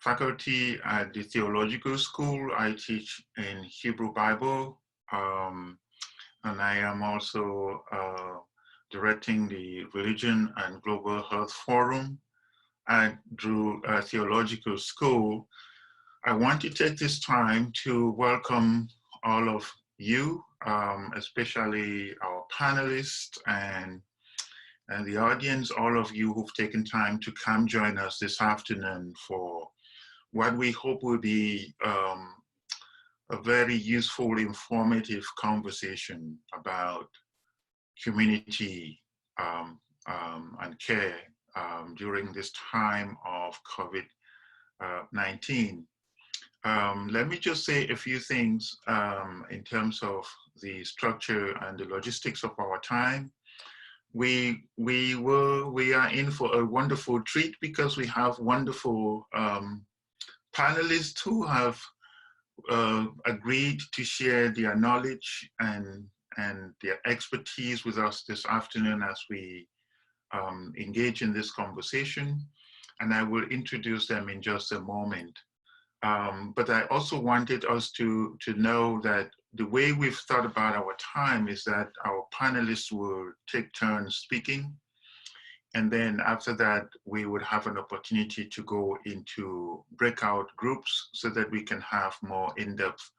faculty at the theological school. I teach in Hebrew Bible, and I am also directing the Religion and Global Health Forum at Drew Theological School. I want to take this time to welcome all of you, especially our panelists and the audience, all of you who've taken time to come join us this afternoon for what we hope will be a very useful, informative conversation about community and care during this time of COVID-19. Let me just say a few things in terms of the structure and the logistics of our time. We are in for a wonderful treat because we have wonderful panelists who have agreed to share their knowledge and their expertise with us this afternoon as we engage in this conversation. And I will introduce them in just a moment. But I also wanted us to know that the way we've thought about our time is that our panelists will take turns speaking. And then after that, we would have an opportunity to go into breakout groups so that we can have more in-depth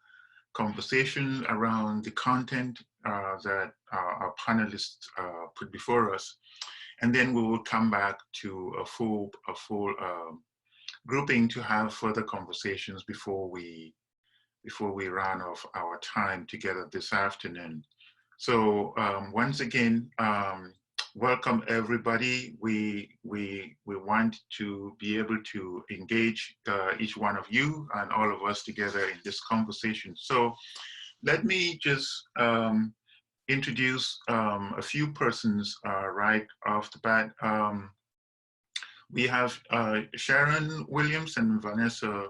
conversation around the content that our panelists put before us. And then we will come back to a full grouping to have further conversations before we run off our time together this afternoon. So once again, welcome everybody. We want to be able to engage each one of you and all of us together in this conversation. So let me just introduce a few persons right off the bat. We have Sharon Williams and Vanessa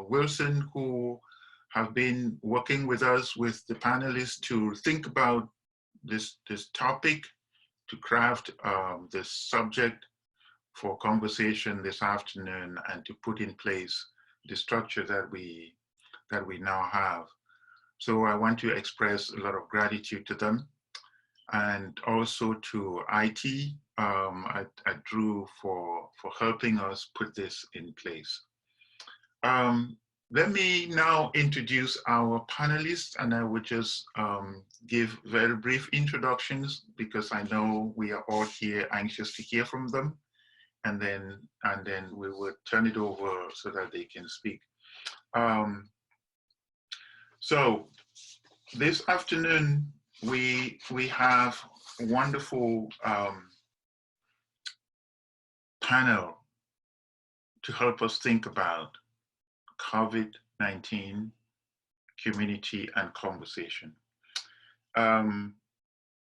Wilson, who have been working with us, with the panelists, to think about this topic, to craft this subject for conversation this afternoon, and to put in place the structure that we now have. So I want to express a lot of gratitude to them, and also to IT at Drew for helping us put this in place. Let me now introduce our panelists, and I would just give very brief introductions because I know we are all here anxious to hear from them, and then we will turn it over so that they can speak. So this afternoon we have a wonderful panel to help us think about COVID-19, community, and conversation.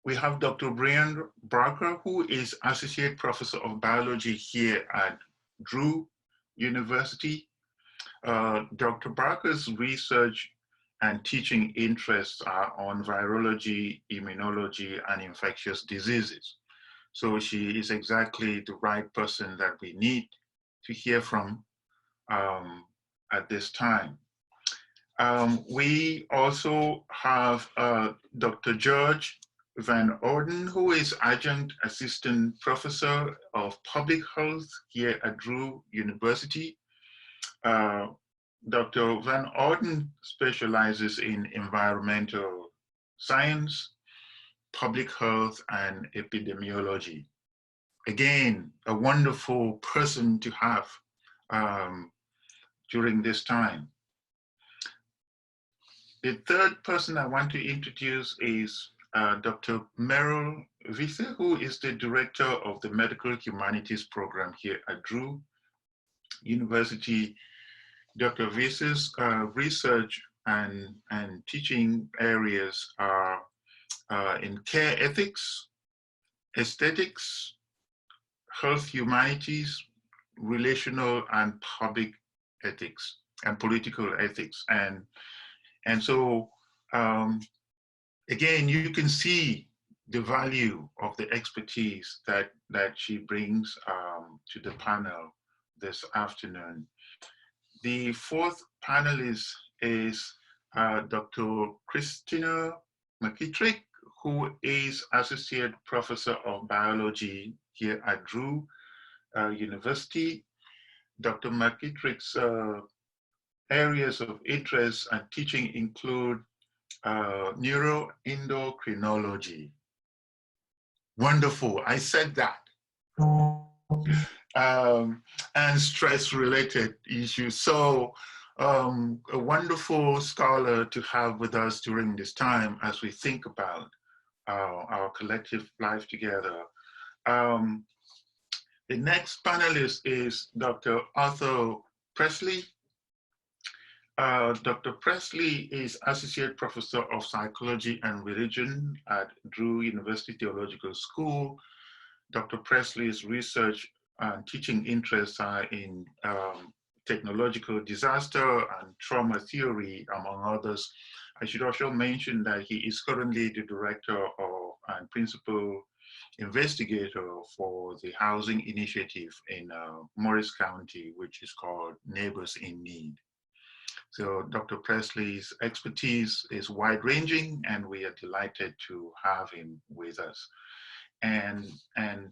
We have Dr. Brian Barker, who is Associate Professor of Biology here at Drew University. Dr. Barker's research and teaching interests are on virology, immunology, and infectious diseases. So she is exactly the right person that we need to hear from at this time. We also have Dr. George Van Orden, who is Adjunct Assistant Professor of Public Health here at Drew University. Dr. Van Orden specializes in environmental science, public health, and epidemiology. Again, a wonderful person to have during this time. The third person I want to introduce is Dr. Merrill Visser, who is the Director of the Medical Humanities Program here at Drew University. Dr. Visser's research and teaching areas are in care ethics, aesthetics, health humanities, relational and public ethics, and political ethics. And so, again, you can see the value of the expertise that she brings to the panel this afternoon. The fourth panelist is Dr. Christina McKittrick, who is Associate Professor of Biology here at Drew University. Dr. McKittrick's areas of interest and teaching include neuroendocrinology. Wonderful, I said that. And stress-related issues. So a wonderful scholar to have with us during this time as we think about our collective life together. The next panelist is Dr. Arthur Presley. Dr. Presley is Associate Professor of Psychology and Religion at Drew University Theological School. Dr. Presley's research and teaching interests are in technological disaster and trauma theory, among others. I should also mention that he is currently the director and principal investigator for the housing initiative in Morris County, which is called Neighbors in Need. So Dr. Presley's expertise is wide-ranging, and we are delighted to have him with us. And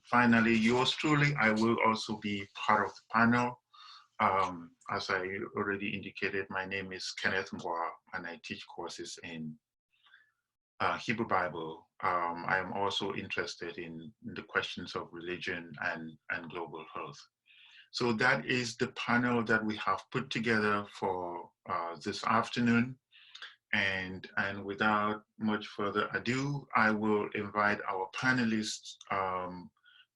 finally, yours truly, I will also be part of the panel. As I already indicated, my name is Kenneth Mboa, and I teach courses in Hebrew Bible. I am also interested in the questions of religion and global health. So that is the panel that we have put together for this afternoon. And without much further ado, I will invite our panelists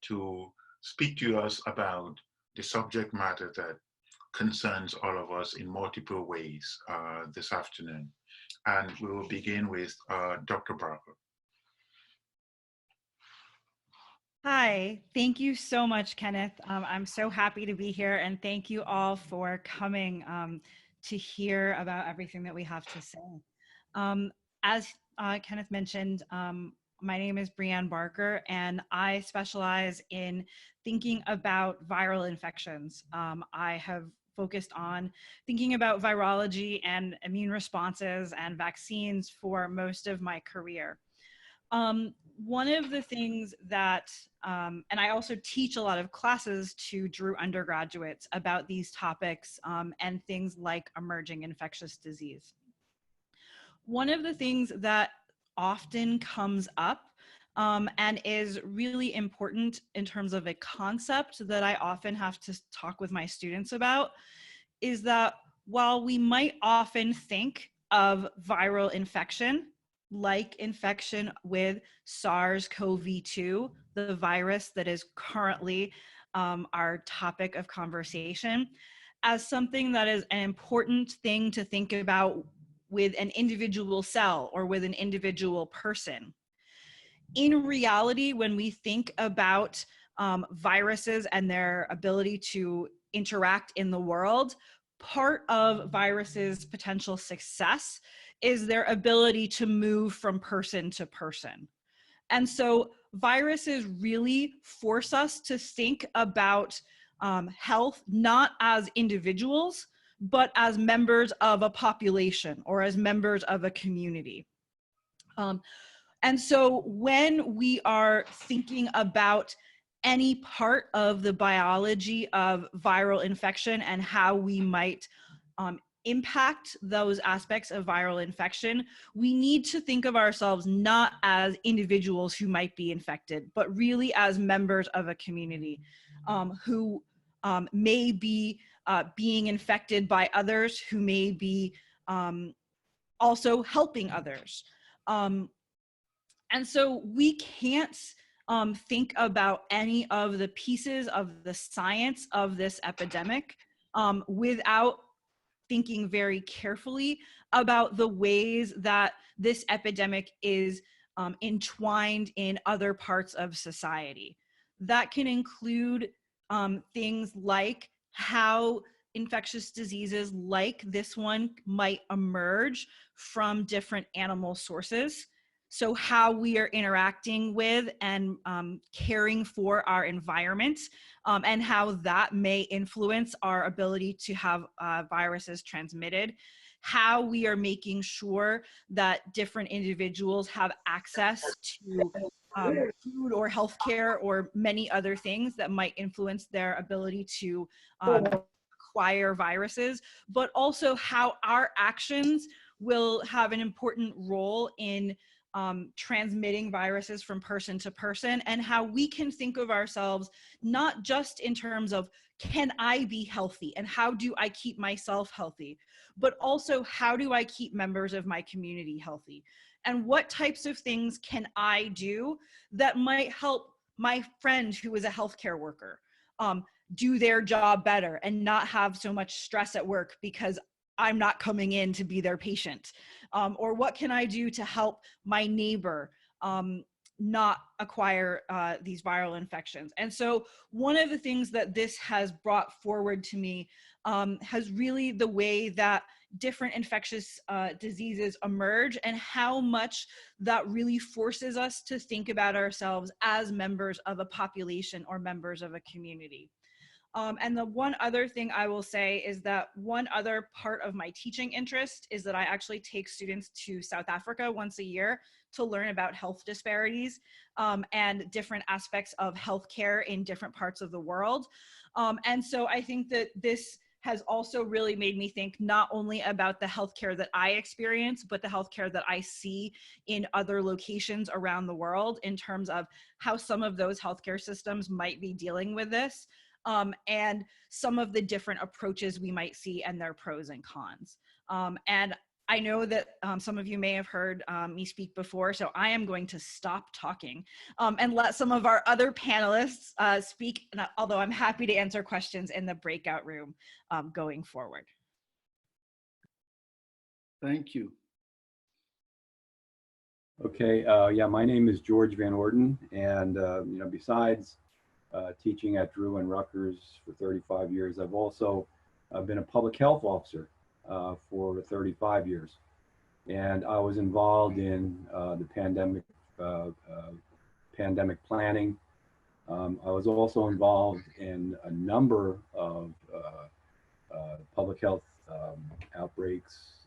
to speak to us about the subject matter that concerns all of us in multiple ways this afternoon. And we will begin with Dr. Barker. Hi, thank you so much, Kenneth. I'm so happy to be here, and thank you all for coming to hear about everything that we have to say. As Kenneth mentioned, my name is Brianne Barker, and I specialize in thinking about viral infections. I have focused on thinking about virology and immune responses and vaccines for most of my career. One of the things that, and I also teach a lot of classes to Drew undergraduates about these topics and things like emerging infectious disease. One of the things that often comes up and is really important in terms of a concept that I often have to talk with my students about is that while we might often think of viral infection, like infection with SARS-CoV-2, the virus that is currently our topic of conversation, as something that is an important thing to think about with an individual cell or with an individual person. In reality, when we think about viruses and their ability to interact in the world, part of viruses' potential success is their ability to move from person to person. And so viruses really force us to think about health not as individuals, but as members of a population or as members of a community. And so when we are thinking about any part of the biology of viral infection and how we might impact those aspects of viral infection, we need to think of ourselves not as individuals who might be infected, but really as members of a community who may be being infected by others, who may be also helping others. And so we can't think about any of the pieces of the science of this epidemic without thinking very carefully about the ways that this epidemic is entwined in other parts of society. That can include things like how infectious diseases like this one might emerge from different animal sources. So how we are interacting with and caring for our environment, and how that may influence our ability to have viruses transmitted, how we are making sure that different individuals have access to food or healthcare or many other things that might influence their ability to acquire viruses, but also how our actions will have an important role in transmitting viruses from person to person, and how we can think of ourselves not just in terms of can I be healthy and how do I keep myself healthy, but also how do I keep members of my community healthy, and what types of things can I do that might help my friend who is a healthcare worker do their job better and not have so much stress at work because I'm not coming in to be their patient, or what can I do to help my neighbor not acquire these viral infections. And so one of the things that this has brought forward to me has really the way that different infectious diseases emerge and how much that really forces us to think about ourselves as members of a population or members of a community. And the one other thing I will say is that one other part of my teaching interest is that I actually take students to South Africa once a year to learn about health disparities and different aspects of healthcare in different parts of the world. And so I think that this has also really made me think not only about the healthcare that I experience, but the healthcare that I see in other locations around the world in terms of how some of those healthcare systems might be dealing with this. And some of the different approaches we might see and their pros and cons. And I know that some of you may have heard me speak before, so I am going to stop talking and let some of our other panelists speak, although I'm happy to answer questions in the breakout room going forward. Thank you. Okay, yeah, my name is George Van Orden, and besides teaching at Drew and Rutgers for 35 years, I've also been a public health officer for 35 years, and I was involved in the pandemic planning. I was also involved in a number of public health outbreaks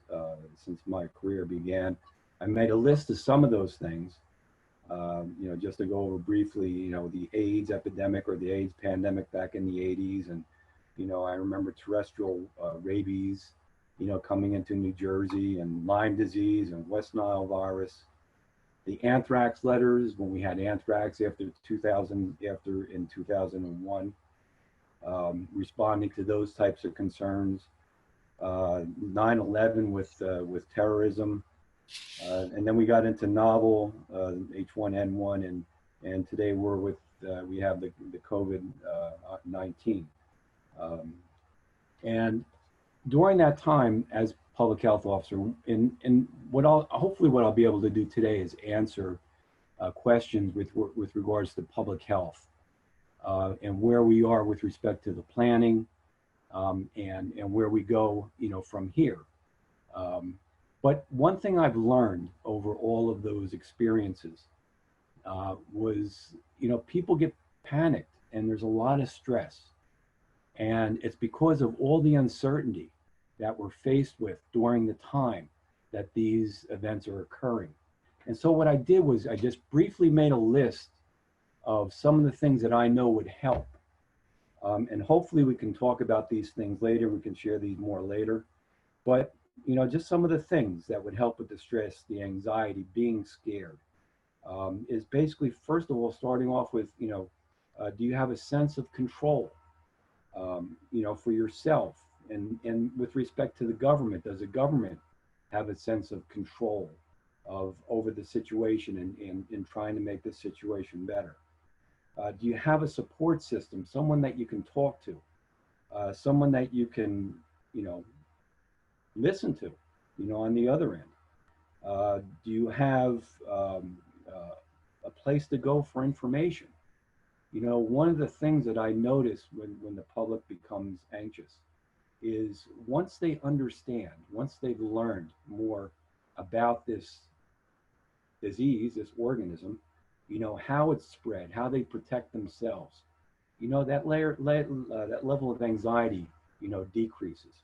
since my career began. I made a list of some of those things. Just to go over briefly, the AIDS epidemic or the AIDS pandemic back in the 80s. And, I remember terrestrial rabies, coming into New Jersey, and Lyme disease and West Nile virus. The anthrax letters, when we had anthrax in 2001, responding to those types of concerns. 9/11 with terrorism. And then we got into novel H1N1, and today we have the COVID-19. And during that time, as public health officer, and hopefully what I'll be able to do today is answer questions with regards to public health and where we are with respect to the planning and where we go, from here. But one thing I've learned over all of those experiences was, people get panicked and there's a lot of stress. And it's because of all the uncertainty that we're faced with during the time that these events are occurring. And so what I did was I just briefly made a list of some of the things that I know would help. And hopefully we can talk about these things later. We can share these more later. But just some of the things that would help with the stress, the anxiety, being scared, is basically, first of all, starting off with, do you have a sense of control, for yourself? And with respect to the government, does the government have a sense of control over the situation and trying to make the situation better? Do you have a support system, someone that you can talk to, someone that you can, listen to, on the other end? Do you have a place to go for information? One of the things that I notice when the public becomes anxious is once they understand, once they've learned more about this disease, this organism, how it's spread, how they protect themselves, that level of anxiety, decreases.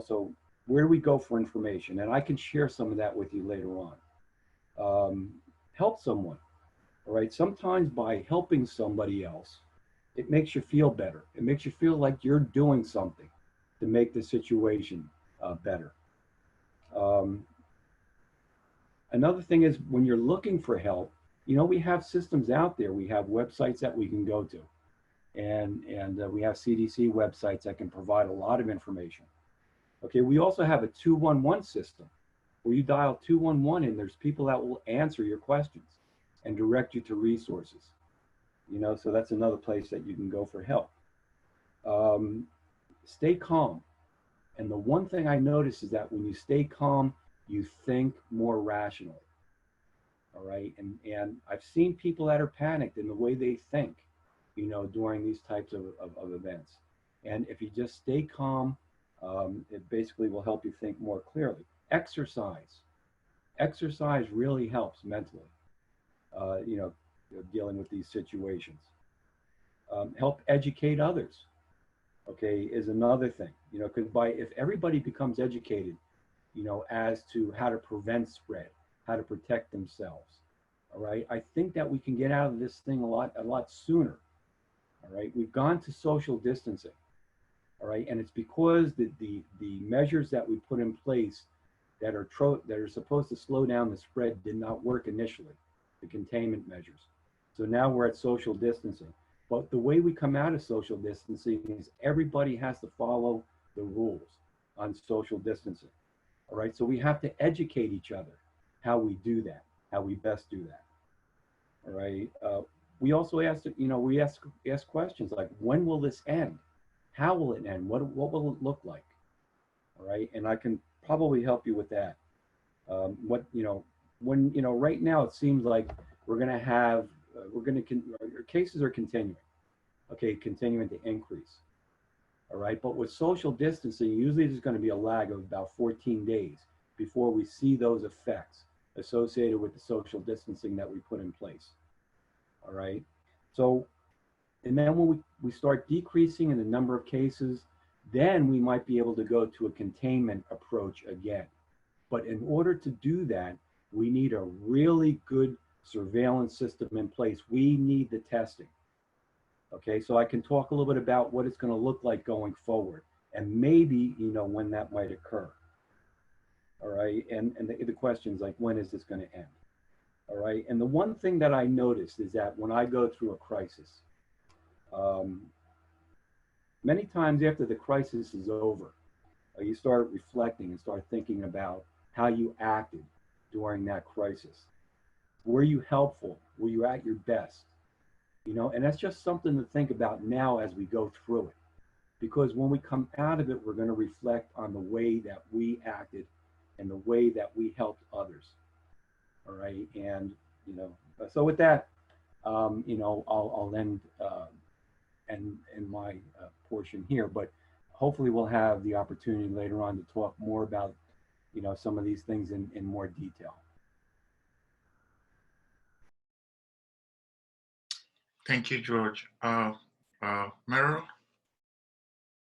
So where do we go for information? And I can share some of that with you later on. Help someone, all right? Sometimes by helping somebody else, it makes you feel better. It makes you feel like you're doing something to make the situation better. Another thing is when you're looking for help, we have systems out there. We have websites that we can go to. And we have CDC websites that can provide a lot of information. Okay, we also have a 211 system where you dial 211 and there's people that will answer your questions and direct you to resources. So that's another place that you can go for help. Stay calm. And the one thing I notice is that when you stay calm, you think more rationally. All right. And I've seen people that are panicked in the way they think, during these types of events. And if you just stay calm, it basically will help you think more clearly. Exercise. Exercise really helps mentally, dealing with these situations. Help educate others, okay, is another thing, because if everybody becomes educated, as to how to prevent spread, how to protect themselves, all right, I think that we can get out of this thing a lot sooner. All right, we've gone to social distancing, all right, and it's because the measures that we put in place that are supposed to slow down the spread did not work initially, the containment measures. So now we're at social distancing. But the way we come out of social distancing is everybody has to follow the rules on social distancing. All right, so we have to educate each other how we do that, how we best do that. All right. We also ask questions like, when will this end? How will it end? What will it look like? All right, and I can probably help you with that. Right now it seems like we're going to have, cases are continuing, okay, continuing to increase. All right, but with social distancing, usually there's going to be a lag of about 14 days before we see those effects associated with the social distancing that we put in place. All right, so, and then when we start decreasing in the number of cases, then we might be able to go to a containment approach again. But in order to do that, we need a really good surveillance system in place. We need the testing. Okay, so I can talk a little bit about what it's going to look like going forward, and maybe, when that might occur. All right, and the question is like, when is this going to end? All right, and the one thing that I noticed is that when I go through a crisis, many times after the crisis is over, you start reflecting and start thinking about how you acted during that crisis. Were you helpful? Were you at your best? And that's just something to think about now as we go through it. Because when we come out of it, we're going to reflect on the way that we acted and the way that we helped others. All right. And, so with that, I'll end in my portion here, but hopefully we'll have the opportunity later on to talk more about, some of these things in more detail. Thank you, George. Meryl?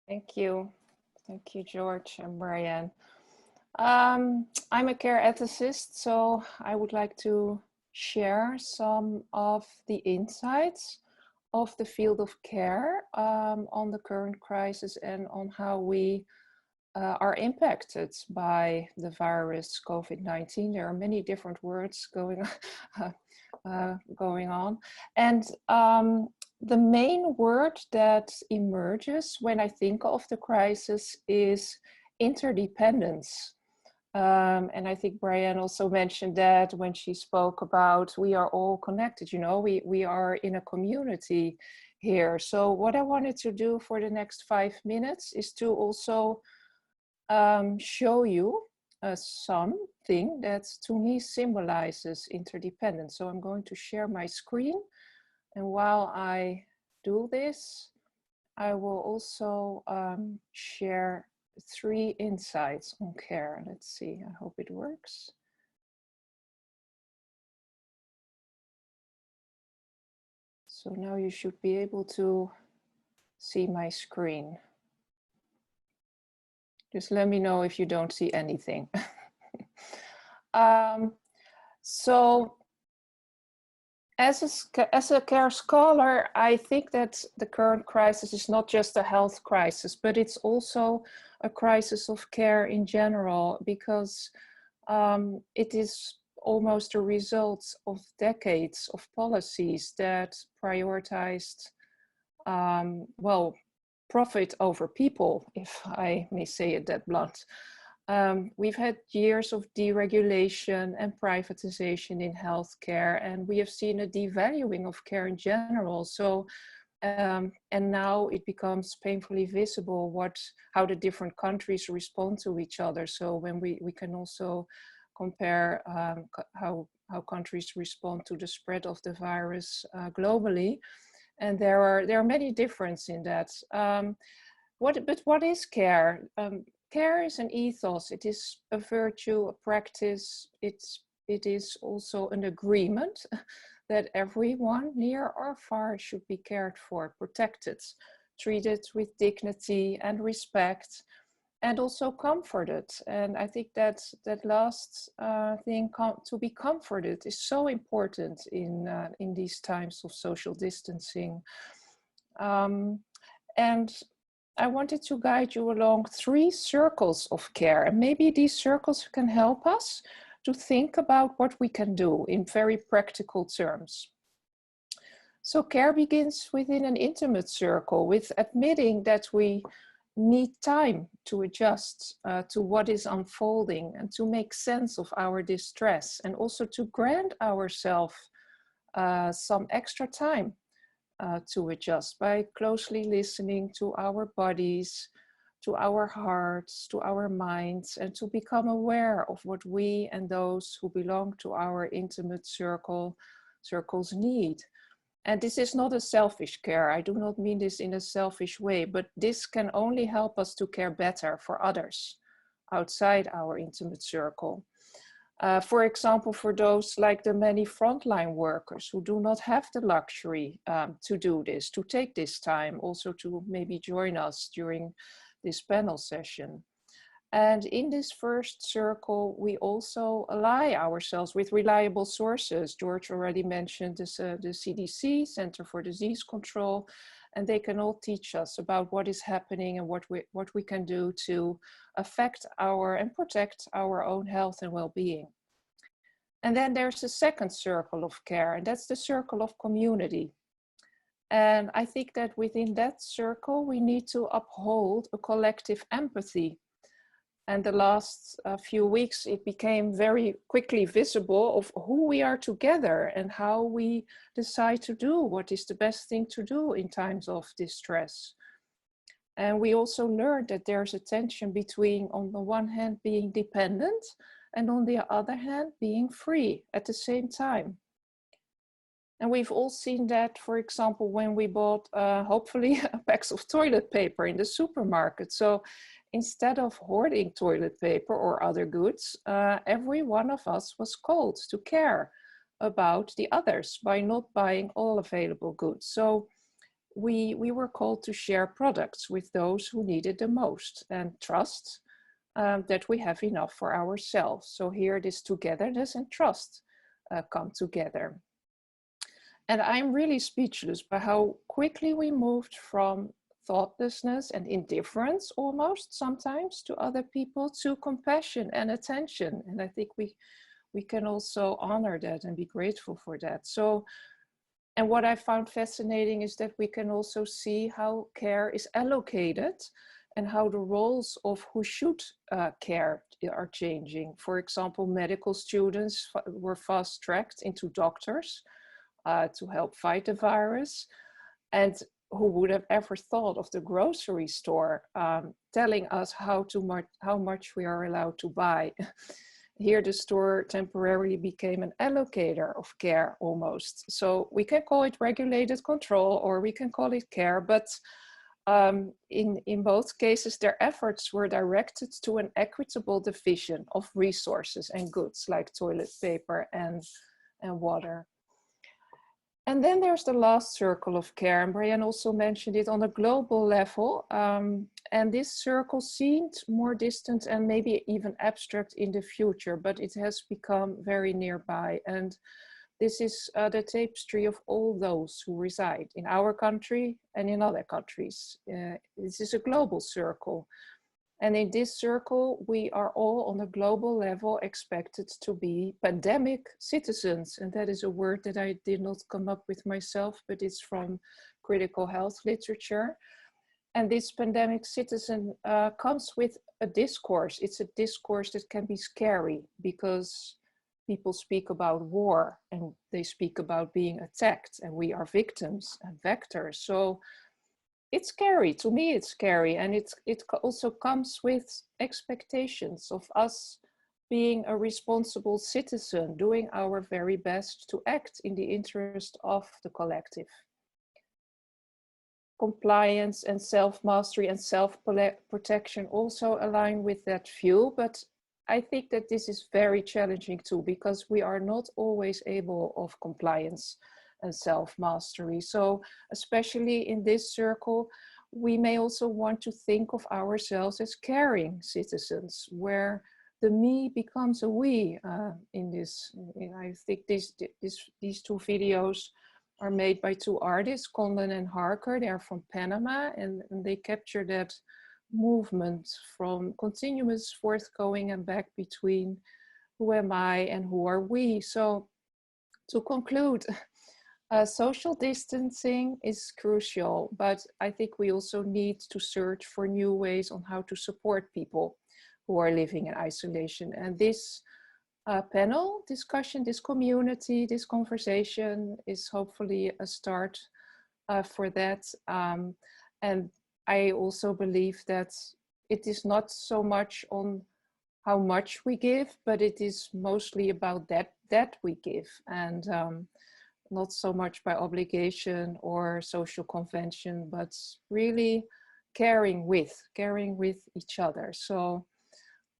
Thank you. Thank you, George and Brian. I'm a care ethicist, so I would like to share some of the insights of the field of care on the current crisis and on how we are impacted by the virus COVID-19. There are many different words going on. And the main word that emerges when I think of the crisis is interdependence. And I think Brian also mentioned that when she spoke about we are all connected, we are in a community here. So what I wanted to do for the next 5 minutes is to also show you something that to me symbolizes interdependence. So I'm going to share my screen, and while I do this, I will also share 3 insights on care. Let's see, I hope it works. So now you should be able to see my screen. Just let me know if you don't see anything. So as a care scholar, I think that the current crisis is not just a health crisis, but it's also a crisis of care in general, because it is almost a result of decades of policies that prioritized, well, profit over people, if I may say it that blunt. We've had years of deregulation and privatization in healthcare, and we have seen a devaluing of care in general. So, and now it becomes painfully visible how the different countries respond to each other. So when we can also compare how countries respond to the spread of the virus globally, and there are many differences in that. But what is care? Care is an ethos. It is a virtue, a practice. It is also an agreement that everyone, near or far, should be cared for, protected, treated with dignity and respect, and also comforted. And I think that last thing, to be comforted, is so important in these times of social distancing. And I wanted to guide you along 3 circles of care, and maybe these circles can help us to think about what we can do in very practical terms. So care begins within an intimate circle, with admitting that we need time to adjust to what is unfolding and to make sense of our distress, and also to grant ourselves some extra time to adjust by closely listening to our bodies, to our hearts, to our minds, and to become aware of what we and those who belong to our intimate circles need. And this is not a selfish care. I do not mean this in a selfish way, but this can only help us to care better for others outside our intimate circle. For example, for those like the many frontline workers who do not have the luxury to do this, to take this time, also to maybe join us during this panel session. And in this first circle, we also ally ourselves with reliable sources. George already mentioned this, the CDC, Center for Disease Control, and they can all teach us about what is happening and what we can do to affect and protect our own health and well-being. And then there's a second circle of care, and that's the circle of community. And I think that within that circle, we need to uphold a collective empathy. And the last few weeks, it became very quickly visible of who we are together and how we decide to do what is the best thing to do in times of distress. And we also learned that there's a tension between, on the one hand, being dependent, and on the other hand, being free at the same time. And we've all seen that, for example, when we bought, hopefully, packs of toilet paper in the supermarket. So instead of hoarding toilet paper or other goods, every one of us was called to care about the others by not buying all available goods. So we were called to share products with those who needed the most, and trust that we have enough for ourselves. So here this togetherness and trust come together. And I'm really speechless by how quickly we moved from thoughtlessness and indifference almost sometimes to other people to compassion and attention. And I think we can also honor that and be grateful for that. So, and what I found fascinating is that we can also see how care is allocated and how the roles of who should care are changing. For example, medical students were fast-tracked into doctors to help fight the virus. And who would have ever thought of the grocery store telling us how much we are allowed to buy? Here the store temporarily became an allocator of care almost. So we can call it regulated control or we can call it care, but in both cases, their efforts were directed to an equitable division of resources and goods like toilet paper and water. And then there's the last circle of care, and Brian also mentioned it on a global level. And this circle seemed more distant and maybe even abstract in the future, but it has become very nearby. And this is the tapestry of all those who reside in our country and in other countries. This is a global circle. And in this circle, we are all on a global level expected to be pandemic citizens. And that is a word that I did not come up with myself, but it's from critical health literature. And this pandemic citizen comes with a discourse. It's a discourse that can be scary because people speak about war and they speak about being attacked, and we are victims and vectors. So it's scary. To me, it's scary. And it also comes with expectations of us being a responsible citizen, doing our very best to act in the interest of the collective. Compliance and self-mastery and self-protection also align with that view, but I think that this is very challenging too, because we are not always able of compliance and self-mastery. So especially in this circle, we may also want to think of ourselves as caring citizens, where the me becomes a we in this. I think these two videos are made by two artists, Condon and Harker. They are from Panama, and they capture that movement from continuous forthgoing and back between who am I and who are we. So to conclude, social distancing is crucial, but I think we also need to search for new ways on how to support people who are living in isolation. And this panel discussion, this community, this conversation is hopefully a start for that. And I also believe that it is not so much on how much we give, but it is mostly about that we give, and not so much by obligation or social convention, but really caring with each other. So,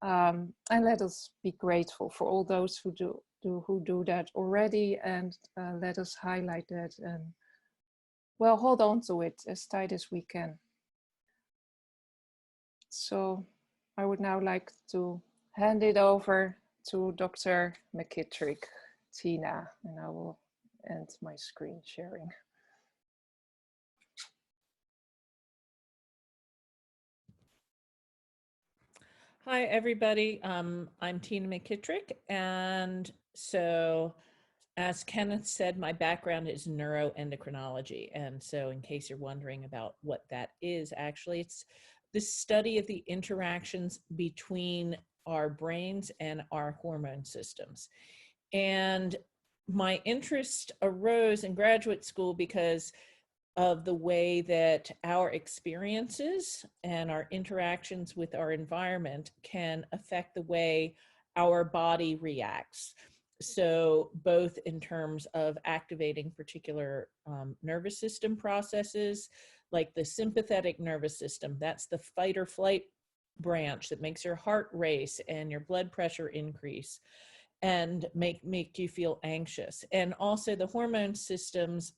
and let us be grateful for all those who do that already, and let us highlight that and, well, hold on to it as tight as we can. So I would now like to hand it over to Dr. McKittrick, Tina, and I will end my screen sharing. Hi, everybody. I'm Tina McKittrick. And so, as Kenneth said, my background is neuroendocrinology. And so in case you're wondering about what that is, actually, it's the study of the interactions between our brains and our hormone systems. And my interest arose in graduate school because of the way that our experiences and our interactions with our environment can affect the way our body reacts. So both in terms of activating particular nervous system processes, like the sympathetic nervous system, that's the fight or flight branch that makes your heart race and your blood pressure increase and make you feel anxious. And also the hormone systems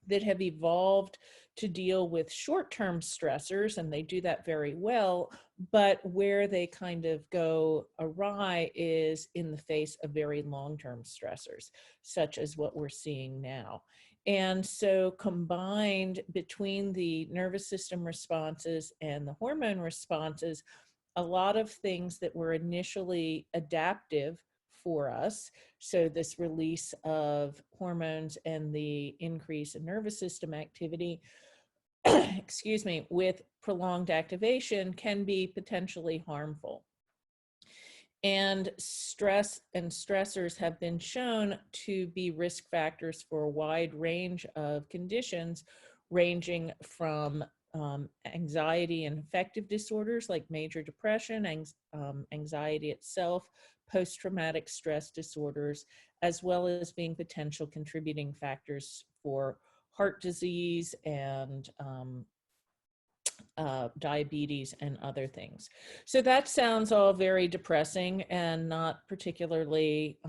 that have evolved to deal with short-term stressors, and they do that very well, but where they kind of go awry is in the face of very long-term stressors, such as what we're seeing now. And so combined between the nervous system responses and the hormone responses, a lot of things that were initially adaptive for us, so this release of hormones and the increase in nervous system activity, excuse me, with prolonged activation can be potentially harmful. And stress and stressors have been shown to be risk factors for a wide range of conditions, ranging from anxiety and affective disorders like major depression, anxiety itself, post-traumatic stress disorders, as well as being potential contributing factors for heart disease and diabetes and other things. So that sounds all very depressing and not particularly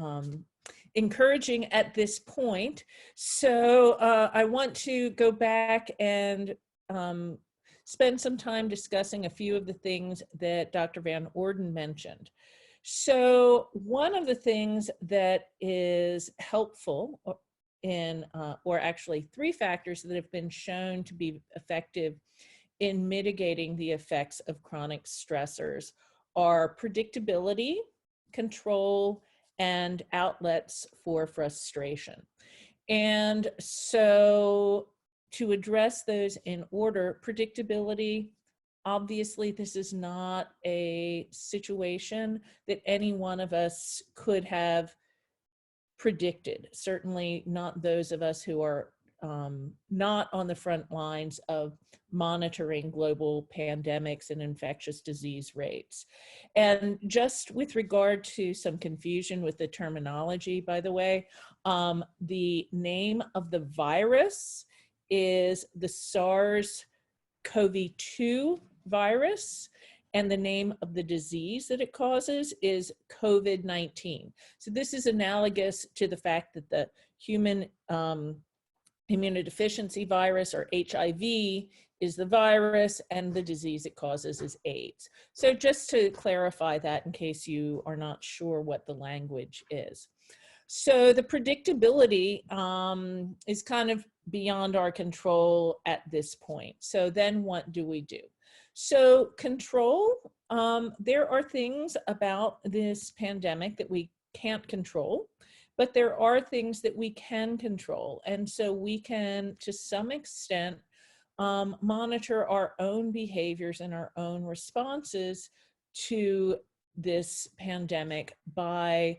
encouraging at this point. So I want to go back and spend some time discussing a few of the things that Dr. Van Orden mentioned. So one of the things that is helpful in, or actually 3 factors that have been shown to be effective in mitigating the effects of chronic stressors are predictability, control, and outlets for frustration. And so to address those in order, predictability, obviously this is not a situation that any one of us could have predicted, certainly not those of us who are not on the front lines of monitoring global pandemics and infectious disease rates. And just with regard to some confusion with the terminology, by the way, the name of the virus is the SARS-CoV-2 virus, and the name of the disease that it causes is COVID-19. So this is analogous to the fact that the human immunodeficiency virus, or HIV, is the virus, and the disease it causes is AIDS. So just to clarify that in case you are not sure what the language is. So the predictability is kind of beyond our control at this point. So then what do we do? So control, there are things about this pandemic that we can't control, but there are things that we can control. And so we can, to some extent, monitor our own behaviors and our own responses to this pandemic by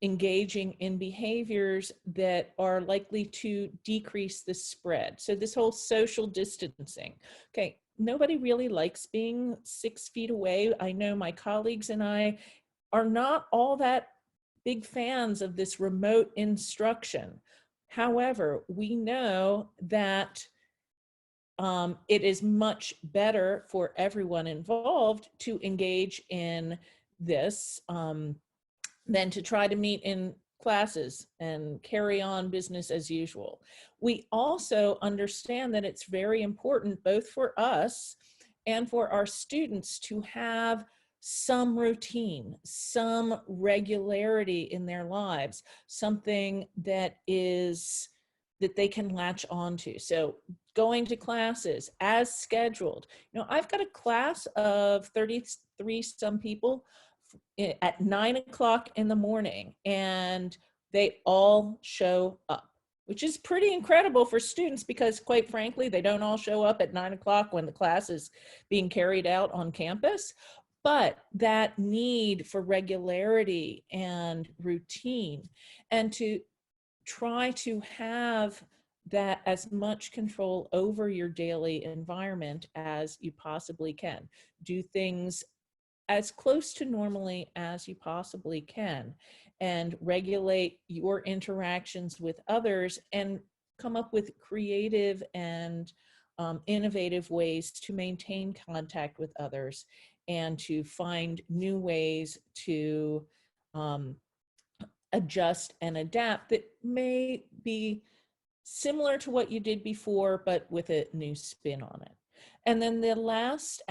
engaging in behaviors that are likely to decrease the spread. So this whole social distancing, okay, nobody really likes being 6 feet away. I know my colleagues and I are not all that big fans of this remote instruction. However, we know that it is much better for everyone involved to engage in this than to try to meet in classes and carry on business as usual. We also understand that it's very important, both for us and for our students, to have some routine, some regularity in their lives, something that they can latch onto. So going to classes as scheduled. You know, I've got a class of 33 some people at 9 o'clock in the morning, and they all show up, which is pretty incredible for students because, quite frankly, they don't all show up at 9 o'clock when the class is being carried out on campus. But that need for regularity and routine, and to try to have that as much control over your daily environment as you possibly can. Do things as close to normally as you possibly can, and regulate your interactions with others, and come up with creative and innovative ways to maintain contact with others, and to find new ways to adjust and adapt that may be similar to what you did before, but with a new spin on it. And then the last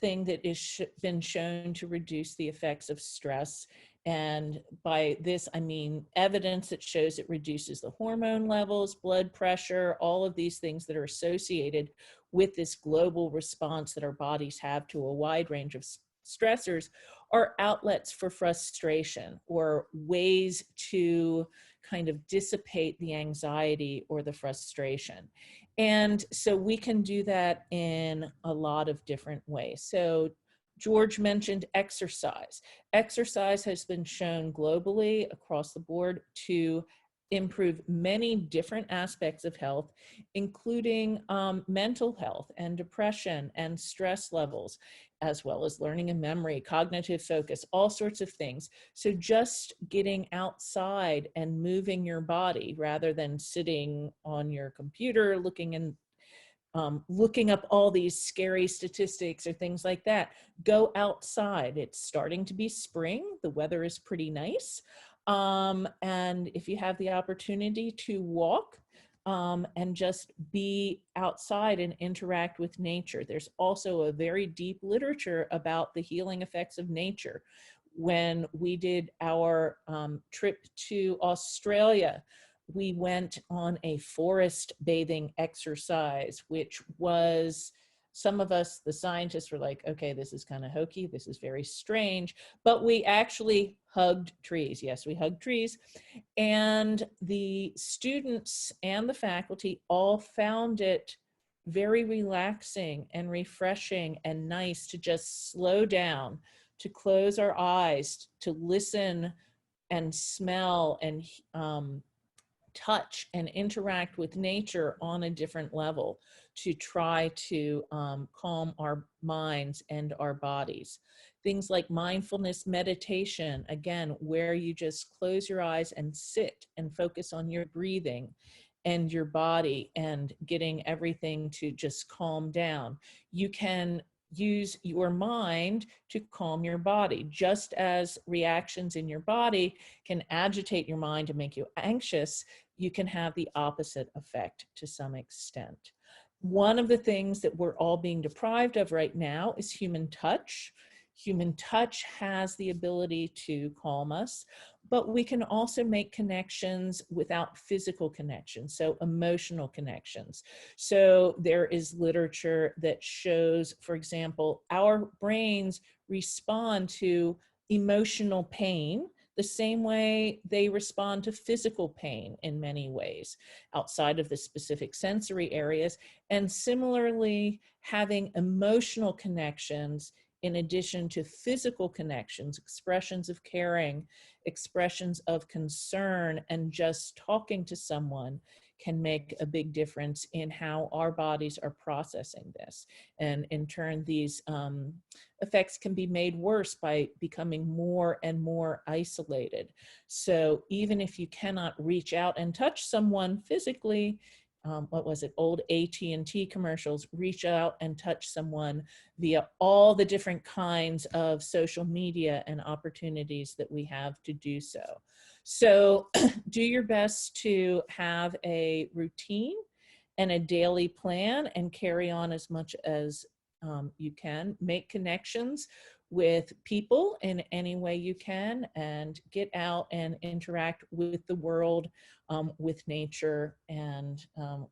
thing that is been shown to reduce the effects of stress, and by this I mean evidence that shows it reduces the hormone levels, blood pressure, all of these things that are associated with this global response that our bodies have to a wide range of stressors, are outlets for frustration, or ways to kind of dissipate the anxiety or the frustration. And so we can do that in a lot of different ways. So George mentioned exercise. Exercise has been shown globally across the board to improve many different aspects of health, including mental health and depression and stress levels, as well as learning and memory, cognitive focus, all sorts of things. So just getting outside and moving your body rather than sitting on your computer looking up all these scary statistics or things like that. Go outside. It's starting to be spring. The weather is pretty nice. And if you have the opportunity to walk, and just be outside and interact with nature. There's also a very deep literature about the healing effects of nature. When we did our trip to Australia, we went on a forest bathing exercise, which was, some of us, the scientists, were like, okay, this is kind of hokey, this is very strange, but we actually hugged trees. Yes, we hugged trees. And the students and the faculty all found it very relaxing and refreshing and nice to just slow down, to close our eyes, to listen and smell and touch and interact with nature on a different level, to try to calm our minds and our bodies. Things like mindfulness meditation, again, where you just close your eyes and sit and focus on your breathing and your body and getting everything to just calm down. You can use your mind to calm your body, just as reactions in your body can agitate your mind and make you anxious. You can have the opposite effect to some extent. One of the things that we're all being deprived of right now is human touch. Human touch has the ability to calm us, but we can also make connections without physical connections, so emotional connections. So there is literature that shows, for example, our brains respond to emotional pain the same way they respond to physical pain in many ways, outside of the specific sensory areas. And similarly, having emotional connections in addition to physical connections, expressions of caring, expressions of concern, and just talking to someone can make a big difference in how our bodies are processing this. And in turn, these effects can be made worse by becoming more and more isolated. So even if you cannot reach out and touch someone physically, what was it, old AT&T commercials, reach out and touch someone via all the different kinds of social media and opportunities that we have to do so. So do your best to have a routine and a daily plan and carry on as much as you can. Make connections with people in any way you can, and get out and interact with the world, with nature, and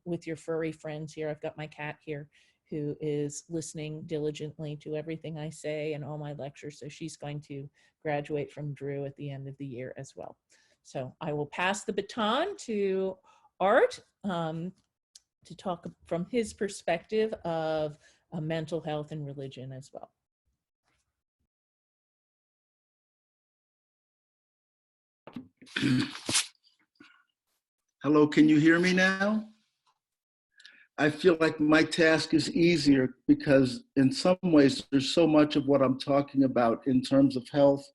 with your furry friends here. I've got my cat here who is listening diligently to everything I say and all my lectures. So she's going to graduate from Drew at the end of the year as well. So I will pass the baton to Art to talk from his perspective of mental health and religion as well. Hello, can you hear me now? I feel like my task is easier because in some ways there's so much of what I'm talking about in terms of health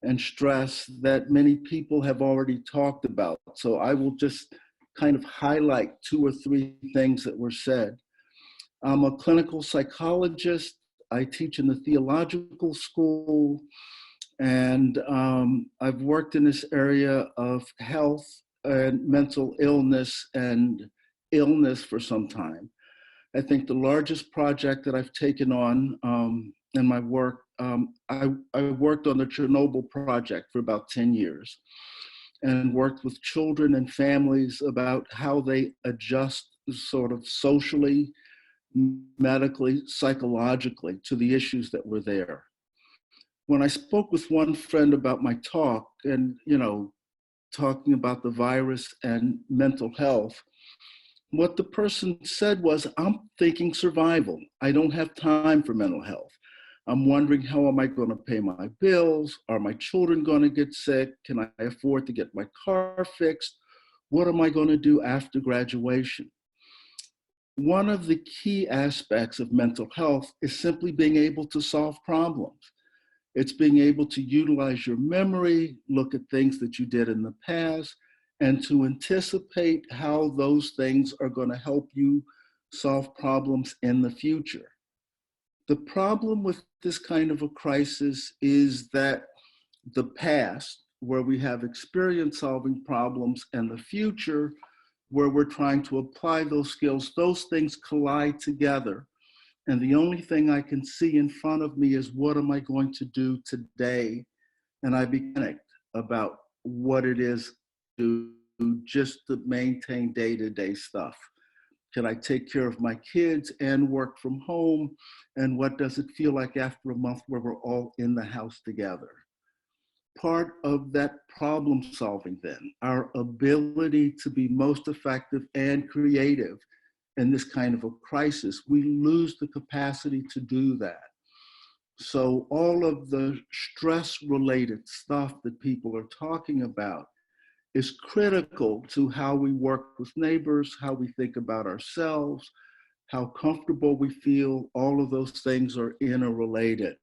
and stress that many people have already talked about. So I will just kind of highlight 2 or 3 things that were said. I'm a clinical psychologist. I teach in the theological school, and I've worked in this area of health and mental illness and illness for some time. I think the largest project that I've taken on in my work, I worked on the Chernobyl project for about 10 years and worked with children and families about how they adjust sort of socially, medically, psychologically to the issues that were there. When I spoke with one friend about my talk and, talking about the virus and mental health, what the person said was, I'm thinking survival. I don't have time for mental health. I'm wondering, how am I going to pay my bills? Are my children going to get sick? Can I afford to get my car fixed? What am I going to do after graduation? One of the key aspects of mental health is simply being able to solve problems. It's being able to utilize your memory, look at things that you did in the past, and to anticipate how those things are going to help you solve problems in the future. The problem with this kind of a crisis is that the past, where we have experience solving problems, and the future where we're trying to apply those skills, those things collide together. And the only thing I can see in front of me is, what am I going to do today? And I be panicked about what it is to just to maintain day-to-day stuff. Can I take care of my kids and work from home? And what does it feel like after a month where we're all in the house together? Part of that problem solving then, our ability to be most effective and creative in this kind of a crisis, we lose the capacity to do that. So all of the stress-related stuff that people are talking about is critical to how we work with neighbors, how we think about ourselves, how comfortable we feel. All of those things are interrelated.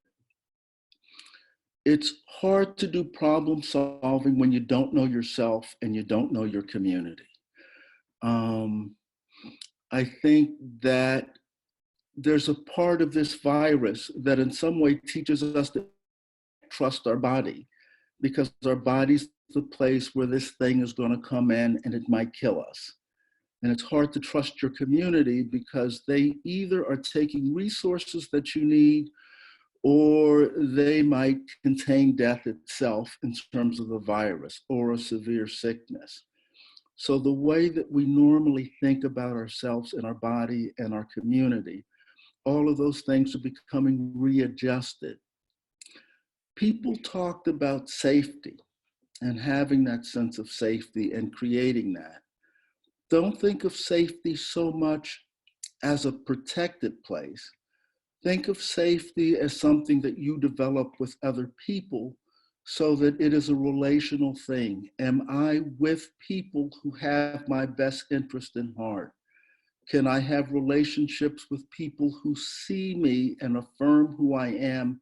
It's hard to do problem solving when you don't know yourself and you don't know your community. I think that there's a part of this virus that in some way teaches us to trust our body, because our body's the place where this thing is going to come in and it might kill us. And it's hard to trust your community because they either are taking resources that you need, or they might contain death itself in terms of the virus or a severe sickness. So the way that we normally think about ourselves and our body and our community, all of those things are becoming readjusted. People talked about safety and having that sense of safety and creating that. Don't think of safety so much as a protected place. Think of safety as something that you develop with other people so that it is a relational thing. Am I with people who have my best interest in heart? Can I have relationships with people who see me and affirm who I am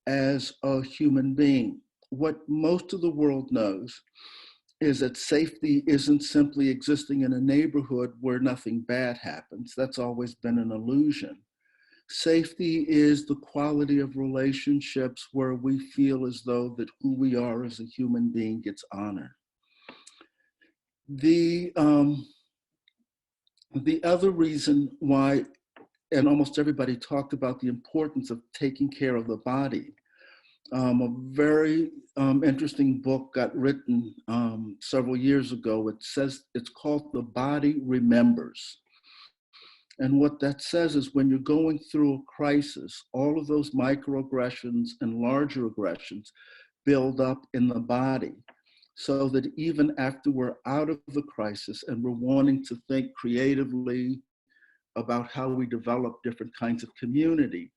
as a human being? What most of the world knows is that safety isn't simply existing in a neighborhood where nothing bad happens. That's always been an illusion. Safety is the quality of relationships where we feel as though that who we are as a human being gets honored. The other reason why, and almost everybody talked about the importance of taking care of the body. A very interesting book got written several years ago. It says, it's called The Body Remembers. And what that says is, when you're going through a crisis, all of those microaggressions and larger aggressions build up in the body, so that even after we're out of the crisis and we're wanting to think creatively about how we develop different kinds of community,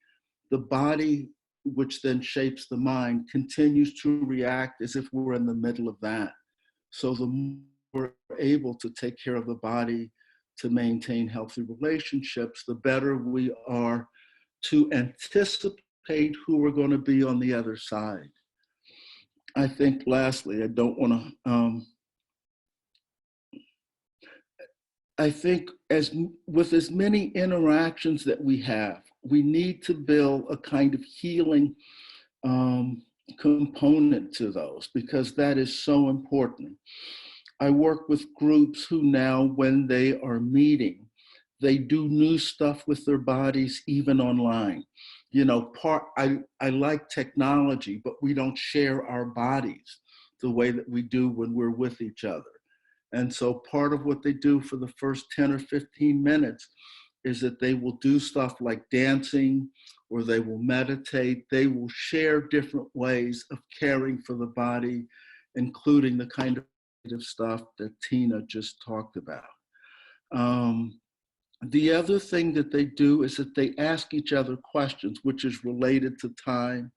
the body, which then shapes the mind, continues to react as if we're in the middle of that. So the more we're able to take care of the body to maintain healthy relationships, the better we are to anticipate who we're going to be on the other side. I think lastly, I don't want to, I think with as many interactions that we have, we need to build a kind of healing component to those, because that is so important. I work with groups who now, when they are meeting, they do new stuff with their bodies, even online. You know, I like technology, but we don't share our bodies the way that we do when we're with each other. And so part of what they do for the first 10 or 15 minutes is that they will do stuff like dancing, or they will meditate. They will share different ways of caring for the body, including the kind of stuff that Tina just talked about. The other thing that they do is that they ask each other questions, which is related to time,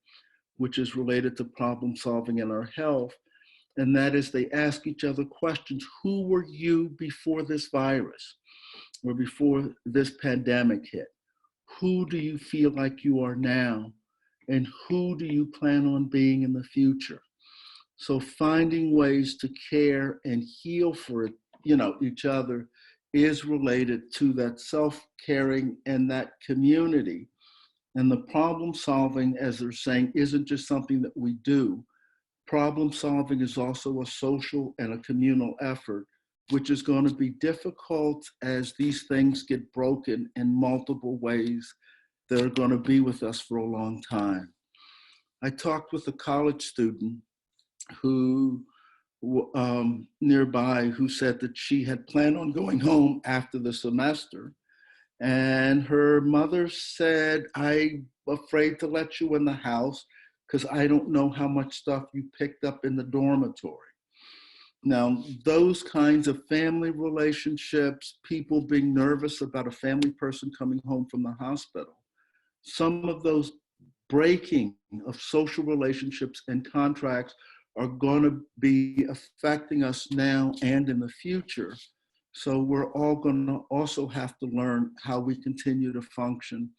which is related to problem solving and our health. And that is, they ask each other questions. Who were you before this virus or before this pandemic hit? Who do you feel like you are now? And who do you plan on being in the future? So finding ways to care and heal for each other is related to that self-caring and that community. And the problem solving, as they're saying, isn't just something that we do, problem solving is also a social and a communal effort, which is going to be difficult as these things get broken in multiple ways that are going to be with us for a long time. I talked with a college student who nearby who said that she had planned on going home after the semester. And her mother said, I'm afraid to let you in the house because I don't know how much stuff you picked up in the dormitory. Now, those kinds of family relationships, people being nervous about a family person coming home from the hospital, some of those breaking of social relationships and contracts are going to be affecting us now and in the future. So we're all going to also have to learn how we continue to function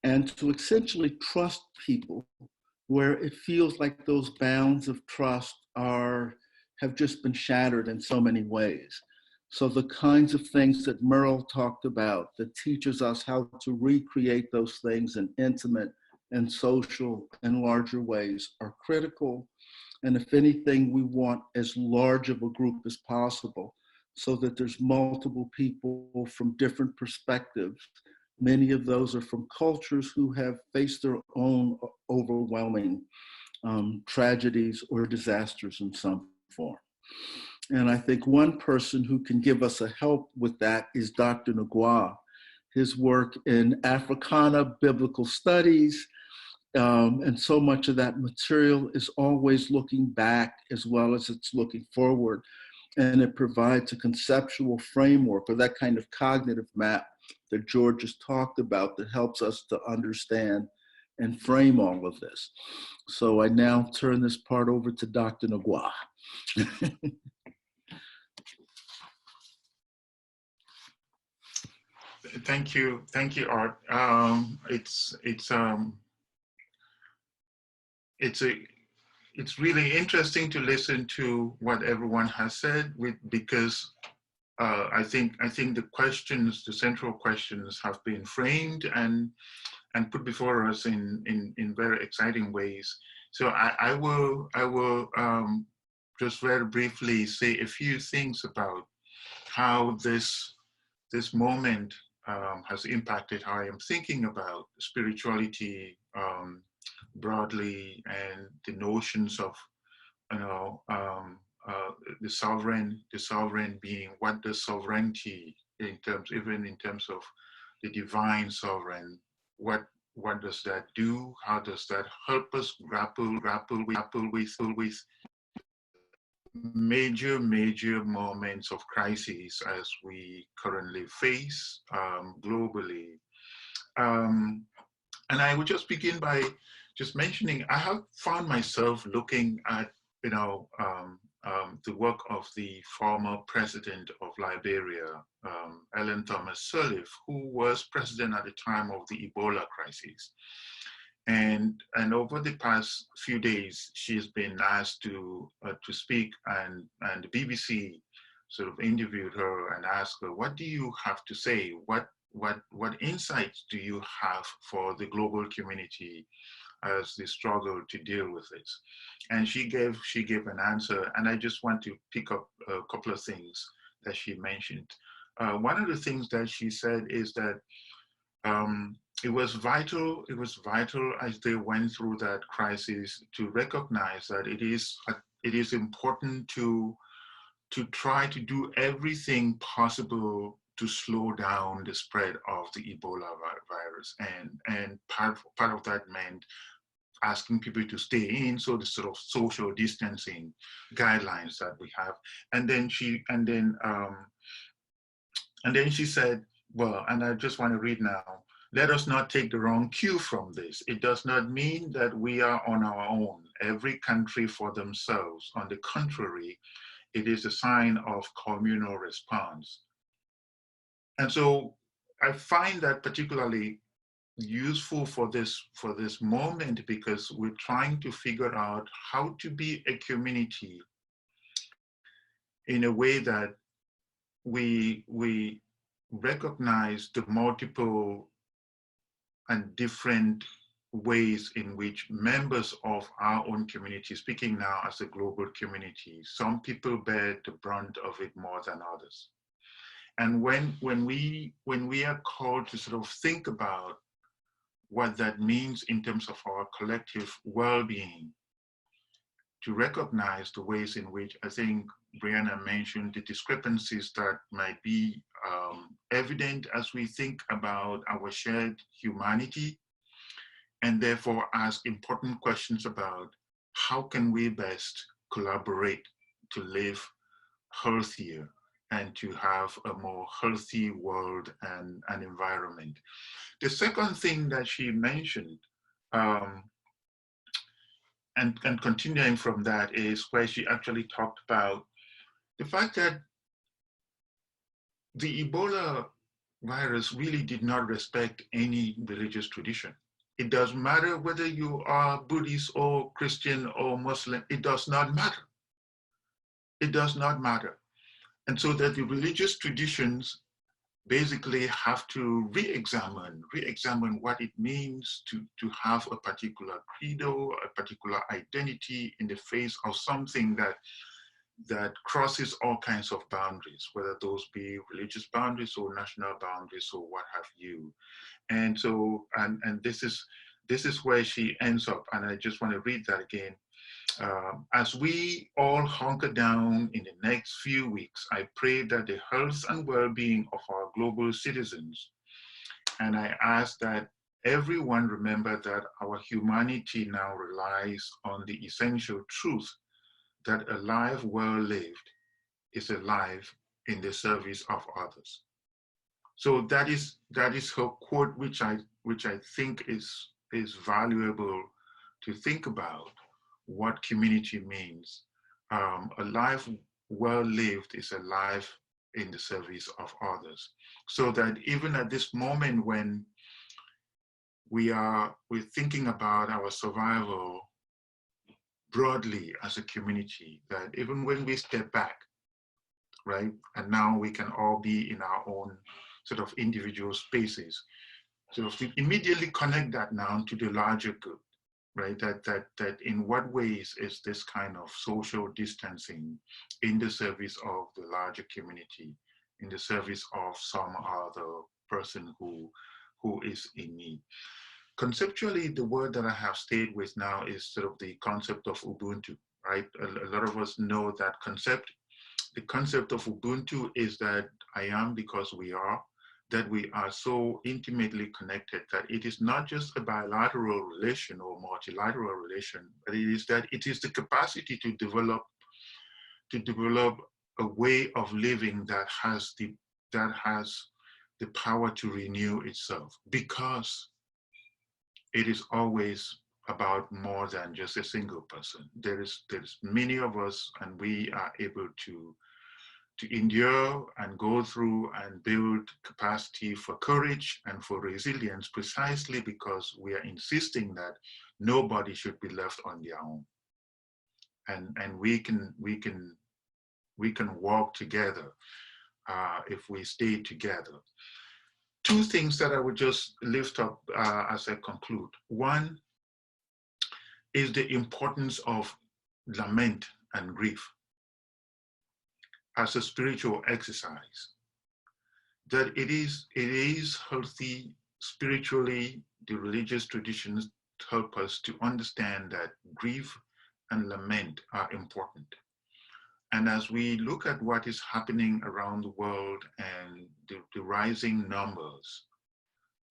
and to essentially trust people where it feels like those bounds of trust have just been shattered in so many ways. So the kinds of things that Merle talked about that teaches us how to recreate those things in intimate and social and larger ways are critical. And if anything, we want as large of a group as possible so that there's multiple people from different perspectives. Many of those are from cultures who have faced their own overwhelming tragedies or disasters in some form. And I think one person who can give us a help with that is Dr. Ngwa. His work in Africana biblical studies, and so much of that material is always looking back as well as it's looking forward. And it provides a conceptual framework or that kind of cognitive map that George has talked about that helps us to understand and frame all of this. So I now turn this part over to Dr. Ngwa. Thank you, Art. It's really interesting to listen to what everyone has said because I think the central questions have been framed and put before us in very exciting ways. So I will just very briefly say a few things about how this moment has impacted how I am thinking about spirituality broadly and the notions of, the sovereign being. What does sovereignty even in terms of the divine sovereign, what does that do? How does that help us grapple with major moments of crisis as we currently face globally? And I would just begin by just mentioning, I have found myself looking at, the work of the former president of Liberia, Ellen Thomas Sirleaf, who was president at the time of the Ebola crisis. And over the past few days, she's been asked to speak, and the BBC sort of interviewed her and asked her, what do you have to say? What insights do you have for the global community as they struggle to deal with this? And she gave an answer, and I just want to pick up a couple of things that she mentioned. One of the things that she said is that it was vital as they went through that crisis to recognize that it is important to try to do everything possible to slow down the spread of the Ebola virus. And part of that meant asking people to stay in, so the sort of social distancing guidelines that we have. And then she said, well, and I just want to read now, let us not take the wrong cue from this. It does not mean that we are on our own, every country for themselves. On the contrary, it is a sign of communal response. And so I find that particularly useful for this moment, because we're trying to figure out how to be a community in a way that we recognize the multiple and different ways in which members of our own community, speaking now as a global community, some people bear the brunt of it more than others. And when we are called to sort of think about what that means in terms of our collective well-being, to recognize the ways in which I think Brianna mentioned the discrepancies that might be evident as we think about our shared humanity, and therefore ask important questions about how can we best collaborate to live healthier and to have a more healthy world and environment. The second thing that she mentioned, and continuing from that, is where she actually talked about the fact that the Ebola virus really did not respect any religious tradition. It doesn't matter whether you are Buddhist or Christian or Muslim, it does not matter. It does not matter. And so that the religious traditions basically have to re-examine what it means to have a particular credo, a particular identity in the face of something that crosses all kinds of boundaries, whether those be religious boundaries or national boundaries or what have you. And so, and this is where she ends up, and I just want to read that again. As we all hunker down in the next few weeks, I pray that the health and well-being of our global citizens, and I ask that everyone remember that our humanity now relies on the essential truth that a life well lived is a life in the service of others. So that is her quote, which I think is valuable to think about what community means. A life well lived is a life in the service of others. So that even at this moment when we're thinking about our survival broadly as a community, that even when we step back, right, and now we can all be in our own sort of individual spaces, so to immediately connect that now to the larger good, right? That in what ways is this kind of social distancing in the service of the larger community, in the service of some other person who is in need? Conceptually, the word that I have stayed with now is sort of the concept of Ubuntu, right? A lot of us know that concept. The concept of Ubuntu is that I am because we are, that we are so intimately connected that it is not just a bilateral relation or multilateral relation, but it is that it is the capacity to develop a way of living that has the power to renew itself, because it is always about more than just a single person. There's many of us, and we are able to endure and go through and build capacity for courage and for resilience, precisely because we are insisting that nobody should be left on their own. And we can walk together if we stay together. Two things that I would just lift up as I conclude. One is the importance of lament and grief as a spiritual exercise. That it is healthy spiritually. The religious traditions help us to understand that grief and lament are important. And as we look at what is happening around the world and the rising numbers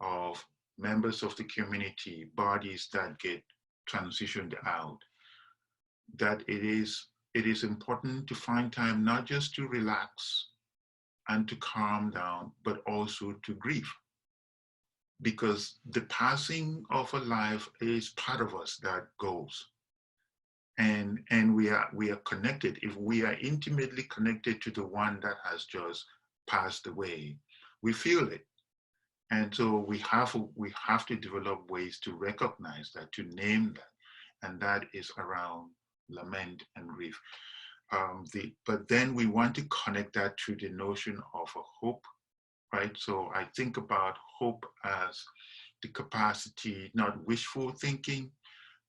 of members of the community, bodies that get transitioned out, that it is important to find time not just to relax and to calm down, but also to grieve. Because the passing of a life is part of us that goes. And we are connected. If we are intimately connected to the one that has just passed away, we feel it. And so we have to develop ways to recognize that, to name that, and that is around lament and grief. But then we want to connect that to the notion of a hope, right? So I think about hope as the capacity, not wishful thinking.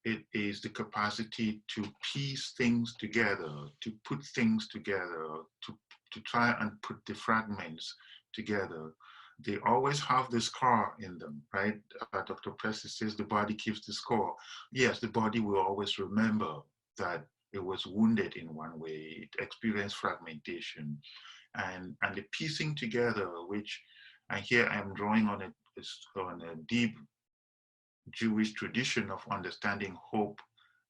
It is the capacity to piece things together, to put things together, to try and put the fragments together. They always have the scar in them, right? Dr. Plessy says the body keeps the score. Yes, the body will always remember that it was wounded in one way, it experienced fragmentation. And the piecing together, which, and here I'm drawing on a deep Jewish tradition of understanding hope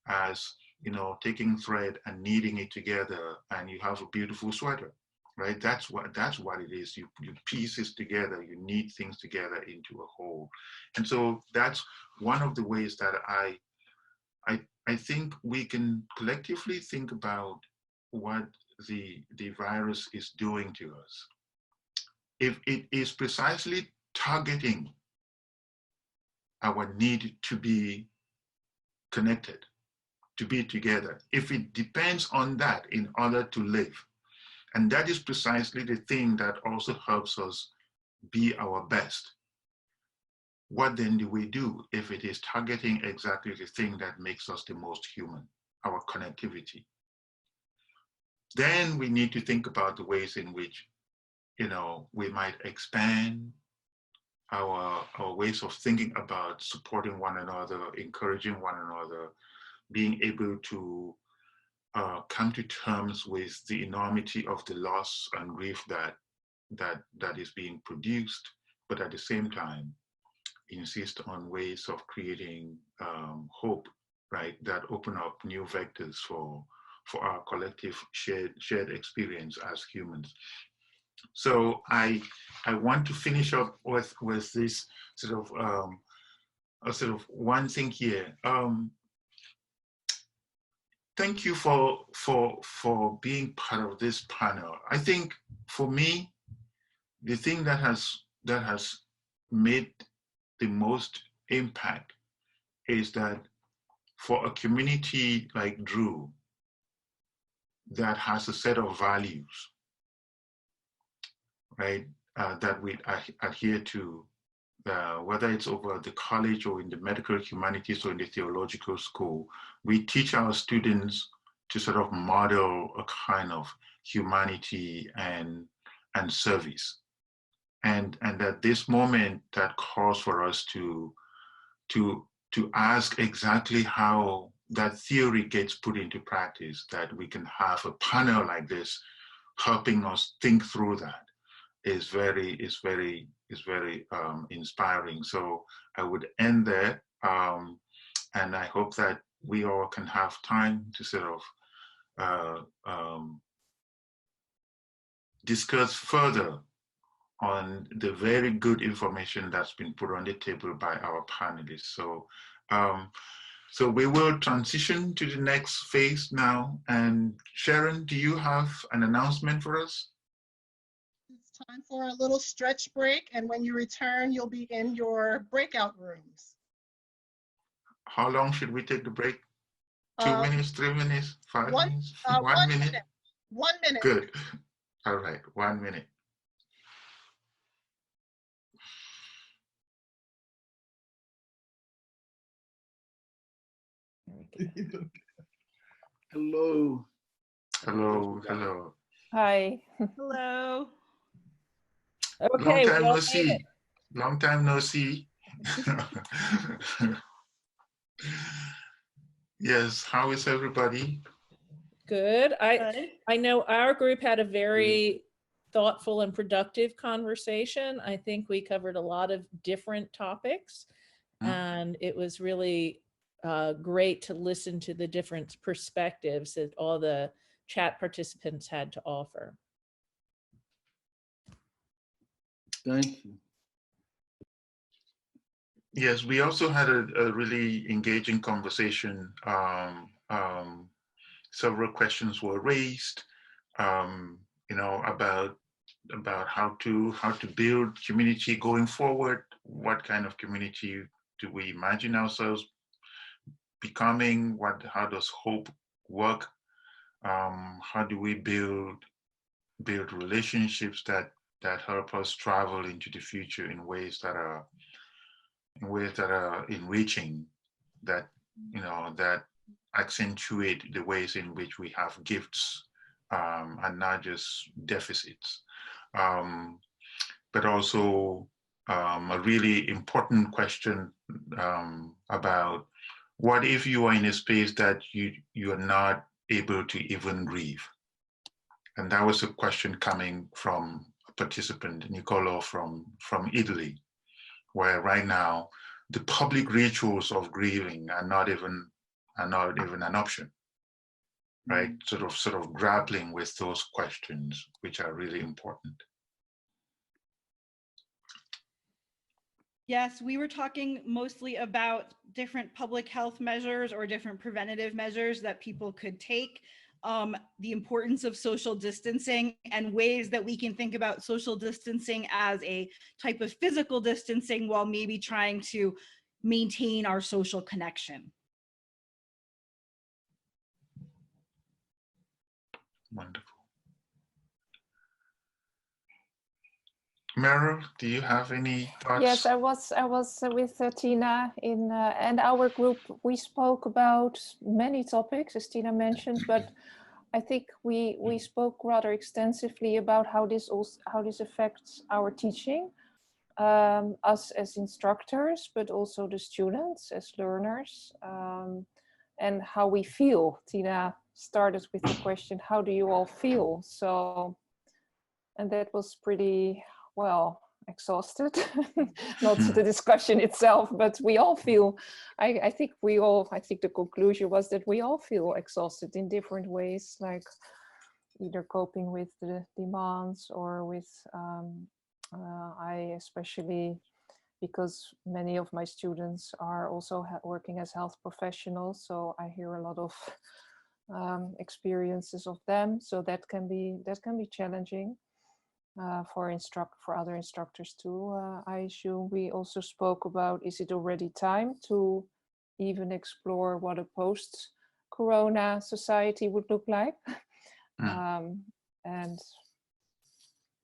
as, you know, taking thread and kneading it together, and you have a beautiful sweater, right? That's what it is. You piece it together, you knead things together into a whole. And so that's one of the ways that I think we can collectively think about what the virus is doing to us. If it is precisely targeting our need to be connected, to be together, if it depends on that in order to live, and that is precisely the thing that also helps us be our best, what then do we do if it is targeting exactly the thing that makes us the most human, our connectivity? Then we need to think about the ways in which, you know, we might expand our ways of thinking about supporting one another, encouraging one another, being able to come to terms with the enormity of the loss and grief that is being produced, but at the same time, insist on ways of creating hope, right, that open up new vectors for our collective shared experience as humans. So I want to finish up with this sort of one thing here. Thank you for being part of this panel. I think for me, the thing that has made the most impact is that for a community like Drew that has a set of values, right, that we adhere to, whether it's over the college or in the medical humanities or in the theological school, we teach our students to sort of model a kind of humanity and service. And at this moment, that calls for us to ask exactly how that theory gets put into practice, that we can have a panel like this helping us think through that is very inspiring. So I would end there, and I hope that we all can have time to sort of discuss further on the very good information that's been put on the table by our panelists. So, so we will transition to the next phase now. And Sharon, do you have an announcement for us? It's time for a little stretch break, and when you return, you'll be in your breakout rooms. How long should we take the break? 2 minutes, 3 minutes, 5 minutes? 1 minute? 1 minute. Good. All right, 1 minute. Hello. Hello, hello. Hi. Hello. Okay, Long time we all no made see. it. Long time no see. Yes, how is everybody? Good. Good. I know our group had a very thoughtful and productive conversation. I think we covered a lot of different topics, and it was really great to listen to the different perspectives that all the chat participants had to offer. Thank you. Yes, we also had a really engaging conversation. Several questions were raised, you know, about how to build community going forward. What kind of community do we imagine ourselves becoming? How does hope work? How do we build relationships that help us travel into the future in ways that are in ways that are enriching, that, that accentuate the ways in which we have gifts, and not just deficits. But also a really important question about what if you are in a space that you are not able to even grieve? And that was a question coming from a participant, Nicolo from Italy, where right now the public rituals of grieving are not even an option, right? Sort of grappling with those questions, which are really important. Yes, we were talking mostly about different public health measures or different preventative measures that people could take, the importance of social distancing and ways that we can think about social distancing as a type of physical distancing while maybe trying to maintain our social connection. Wonderful. Meryl, do you have any thoughts? Yes, I was with Tina in and our group. We spoke about many topics, as Tina mentioned, but I think we spoke rather extensively about how this affects our teaching, us as instructors, but also the students as learners, and how we feel. Tina started with the question, "How do you all feel?" So, and that was pretty, well, exhausted. Not the discussion itself, but we all feel, I think the conclusion was that we all feel exhausted in different ways, like either coping with the demands or with, I especially, because many of my students are also working as health professionals, so I hear a lot of experiences of them, so that can be challenging. For other instructors too. I assume we also spoke about, is it already time to even explore what a post-corona society would look like? And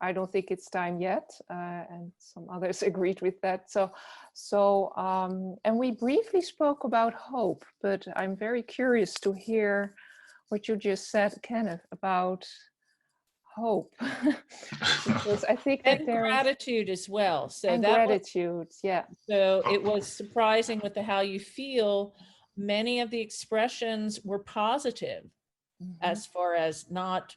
I don't think it's time yet, and some others agreed with that. So and we briefly spoke about hope, but I'm very curious to hear what you just said, Kenneth, about hope. Because I think that And there gratitude as well. So and that gratitude, yeah. So it was surprising with the how you feel. Many of the expressions were positive, as far as not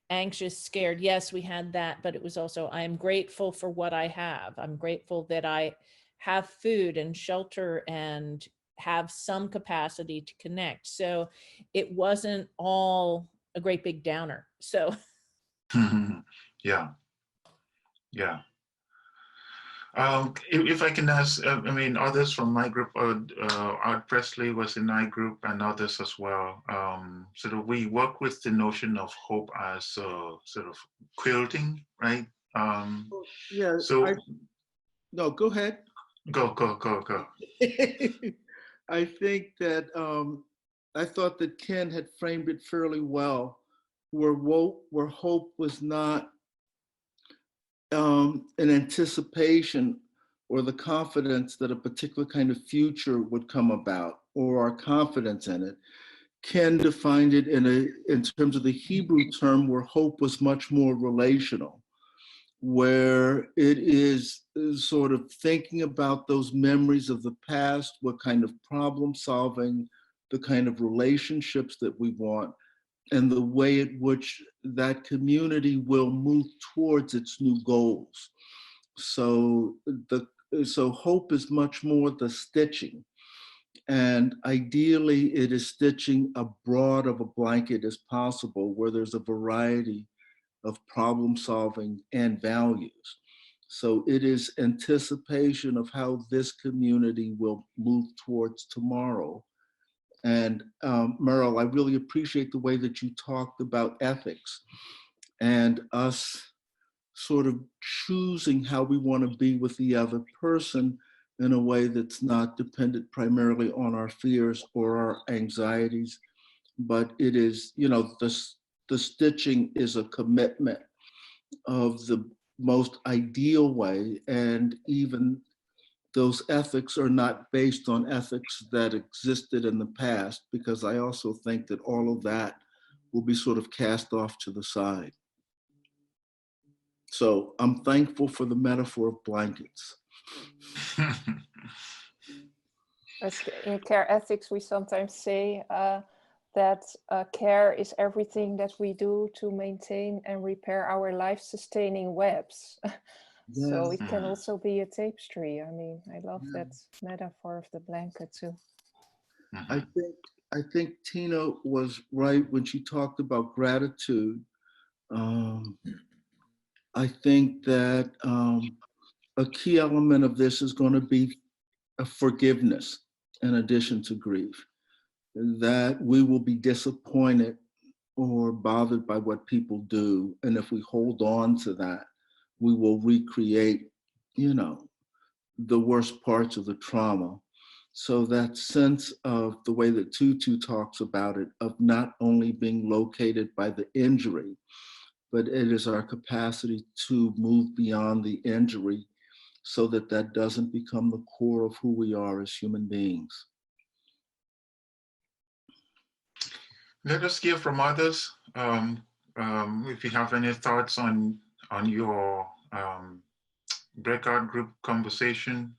anxious, scared. Yes, we had that, but it was also, I am grateful for what I have. I'm grateful that I have food and shelter and have some capacity to connect. So it wasn't all a great big downer. So Yeah. If I can ask, I mean, others from my group, Art Presley was in my group and others as well. So we work with the notion of hope as sort of quilting, right? Yeah. So No, go ahead. Go. I think that I thought that Ken had framed it fairly well, where hope was not an anticipation or the confidence that a particular kind of future would come about, or our confidence in it. Ken defined it in terms of the Hebrew term, where hope was much more relational, where it is sort of thinking about those memories of the past, what kind of problem solving, the kind of relationships that we want, and the way in which that community will move towards its new goals. So hope is much more the stitching. And ideally, it is stitching as broad of a blanket as possible, where there's a variety of problem solving and values. So it is anticipation of how this community will move towards tomorrow. And Meryl, I really appreciate the way that you talked about ethics and us sort of choosing how we want to be with the other person in a way that's not dependent primarily on our fears or our anxieties, but it is, the stitching is a commitment of the most ideal way, and even those ethics are not based on ethics that existed in the past, because I also think that all of that will be sort of cast off to the side. So I'm thankful for the metaphor of blankets. As in care ethics, we sometimes say that care is everything that we do to maintain and repair our life-sustaining webs. So it can also be a tapestry. I mean, I love that metaphor of the blanket too. I think Tina was right when she talked about gratitude. I think that a key element of this is going to be a forgiveness in addition to grief. That we will be disappointed or bothered by what people do. And if we hold on to that, we will recreate, you know, the worst parts of the trauma. So that sense of the way that Tutu talks about it, of not only being located by the injury, but it is our capacity to move beyond the injury so that that doesn't become the core of who we are as human beings. Let us hear from others. If you have any thoughts on your breakout group conversation,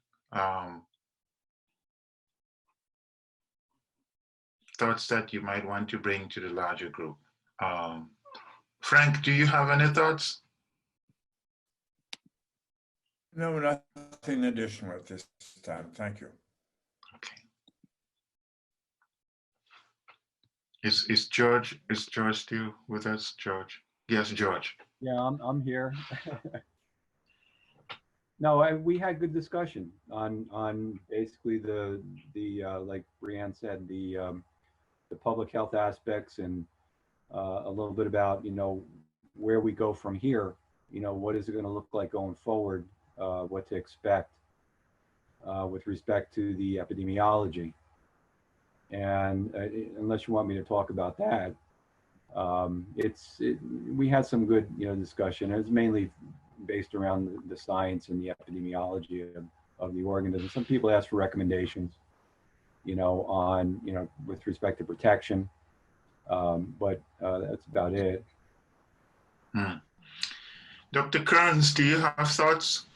thoughts that you might want to bring to the larger group. Frank, do you have any thoughts? No, nothing additional at this time. Thank you. Okay. Is George still with us? George? Yes, George. Yeah, I'm here. No, we had good discussion on basically the like Brianne said, the public health aspects, and a little bit about, you know, where we go from here. You know, what is it going to look like going forward? What to expect with respect to the epidemiology. And unless you want me to talk about that, we had some good, you know, discussion. It's mainly based around the science and the epidemiology of the organism. Some people ask for recommendations, you know, on, you know, with respect to protection, but that's about it. Dr. Kearns, do you have thoughts?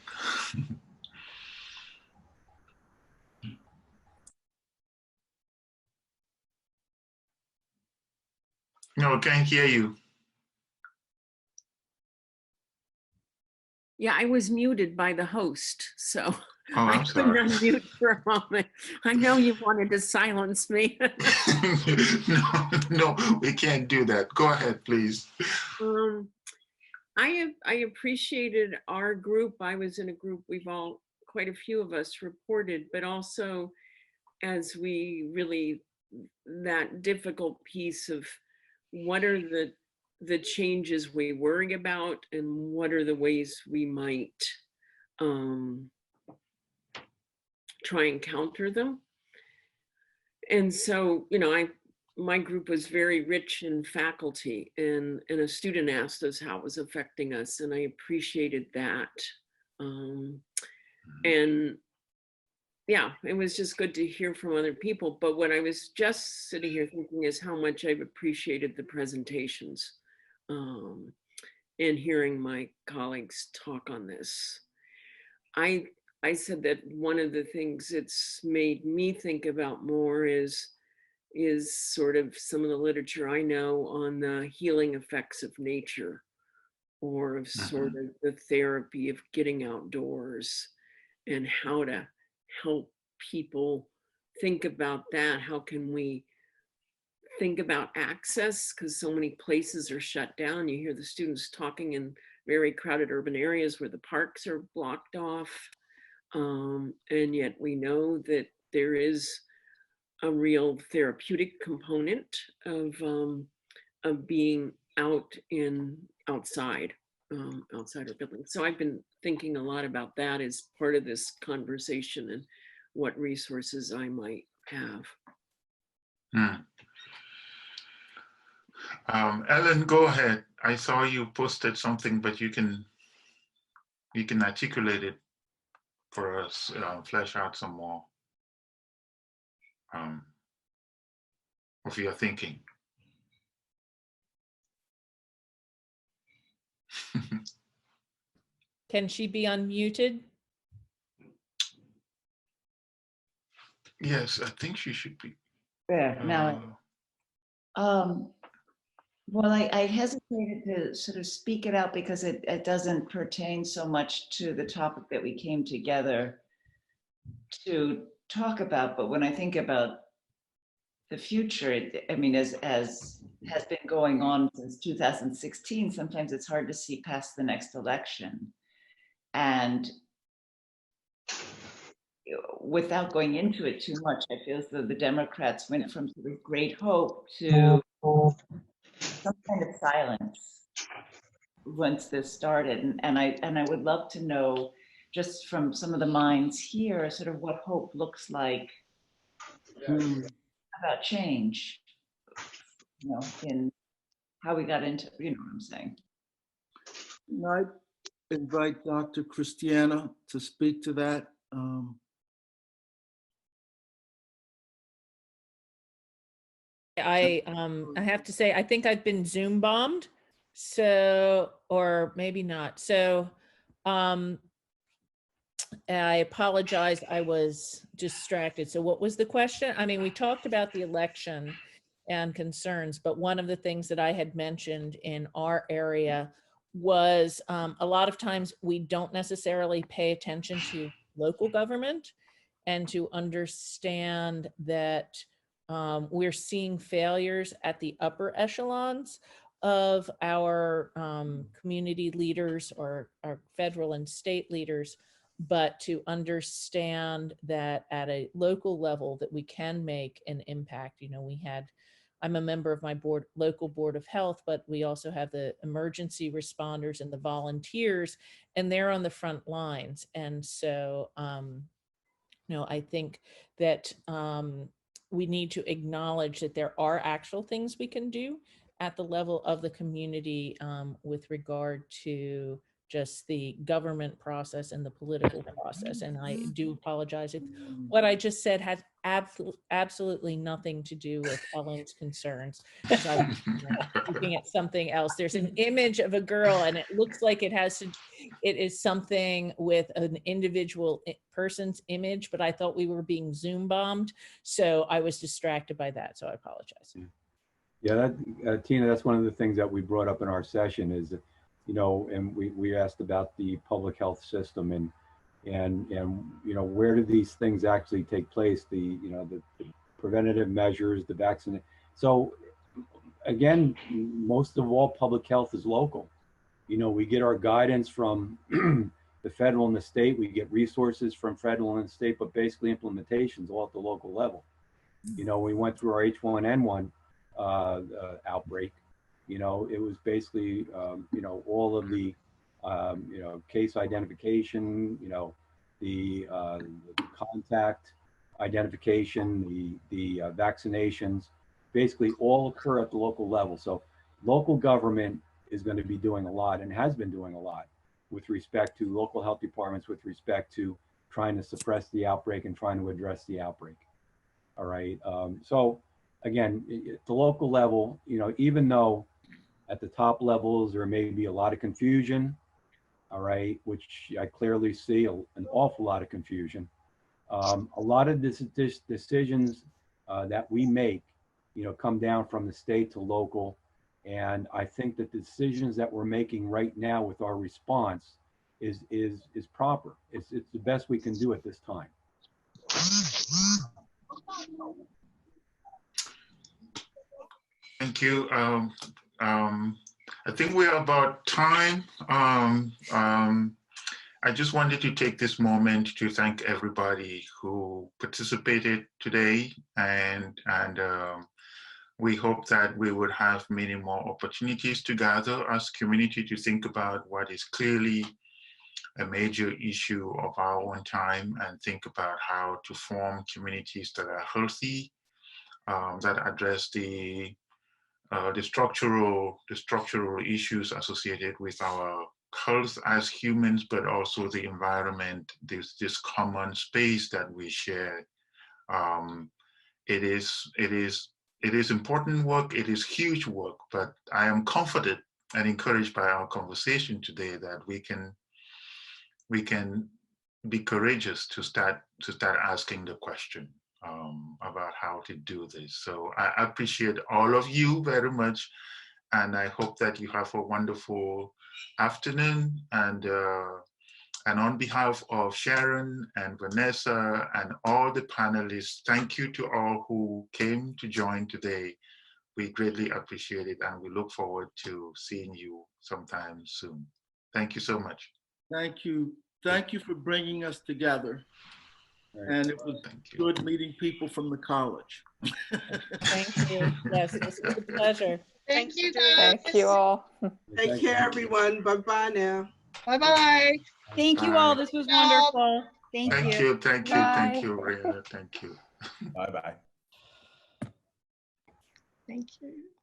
No, can't hear you. Yeah, I was muted by the host, so I'm I sorry. couldn't unmute for a moment. I know you wanted to silence me. No, we can't do that. Go ahead, please. I appreciated our group. I was in a group, quite a few of us reported, but also as we really, that difficult piece of what are the changes we worry about and what are the ways we might try and counter them. And so, you know, my group was very rich in faculty, and a student asked us how it was affecting us, and I appreciated that. And yeah, it was just good to hear from other people. But what I was just sitting here thinking is how much I've appreciated the presentations and hearing my colleagues talk on this. I said that one of the things it's made me think about more is sort of some of the literature I know on the healing effects of nature, or of sort of the therapy of getting outdoors, and how to help people think about that. How can we think about access, because so many places are shut down. You hear the students talking in very crowded urban areas where the parks are blocked off. And yet we know that there is a real therapeutic component of being outside our building. So I've been thinking a lot about that as part of this conversation and what resources I might have. Ellen, go ahead. I saw you posted something, but you can articulate it. for us flesh out some more of your thinking. Can she be unmuted? Yes, I think she should be. There, now, well, I hesitated to sort of speak it out because it doesn't pertain so much to the topic that we came together to talk about. But when I think about the future, I mean, as has been going on since 2016, sometimes it's hard to see past the next election. And without going into it too much, I feel as though the Democrats went from sort of great hope to some kind of silence once this started. And I would love to know, just from some of the minds here, sort of what hope looks like about change, you know, in how we got into, you know what I'm saying? I invite Dr. Christiana to speak to that. I have to say, I think I've been Zoom bombed, so, or maybe not. So I apologize, I was distracted. So what was the question? I mean, we talked about the election and concerns, but one of the things that I had mentioned in our area was a lot of times we don't necessarily pay attention to local government and to understand that we're seeing failures at the upper echelons of our community leaders or our federal and state leaders, but to understand that at a local level that we can make an impact. You know, I'm a member of my local board of health, but we also have the emergency responders and the volunteers, and they're on the front lines. And so, you know, I think that we need to acknowledge that there are actual things we can do at the level of the community with regard to just the government process and the political process. And I do apologize if what I just said has absolutely nothing to do with Ellen's concerns. I was looking at something else. There's an image of a girl and it looks like it is something with an individual person's image, but I thought we were being Zoom bombed. So I was distracted by that. So I apologize. Yeah, Tina, that's one of the things that we brought up in our session is, you know, and we asked about the public health system and you know, where do these things actually take place? The preventative measures, the vaccine. So again, most of all public health is local. You know, we get our guidance from the federal and the state. We get resources from federal and state, but basically implementations all at the local level. You know, we went through our H1N1 outbreak. You know, it was basically, you know, all of the, you know, case identification, you know, the contact identification, the vaccinations, basically all occur at the local level. So local government is going to be doing a lot and has been doing a lot with respect to local health departments, with respect to trying to suppress the outbreak and trying to address the outbreak. All right. So again, at the local level, you know, even though at the top levels, there may be a lot of confusion, all right, which I clearly see an awful lot of confusion. A lot of decisions that we make, you know, come down from the state to local. And I think that the decisions that we're making right now with our response is proper. It's the best we can do at this time. Thank you. I think we're about time. I just wanted to take this moment to thank everybody who participated today, and we hope that we would have many more opportunities to gather as community to think about what is clearly a major issue of our own time, and think about how to form communities that are healthy, that address the structural issues associated with our health as humans, but also the environment, this common space that we share. It is important work. It is huge work, but I am comforted and encouraged by our conversation today that we can be courageous to start asking the question about how to do this. So I appreciate all of you very much, and I hope that you have a wonderful afternoon. And on behalf of Sharon and Vanessa and all the panelists, thank you to all who came to join today. We greatly appreciate it, and we look forward to seeing you sometime soon. Thank you so much. Thank you. Thank you for bringing us together. And it was good meeting people from the college. Thank you. Yes, this was a pleasure. Thank you, guys. Thank you all. Take care, everyone. Bye-bye now. Bye-bye. Thank you all. This was wonderful. Thank you. Thank you, thank you, thank you, Rihanna. Thank you. Bye-bye. Thank you.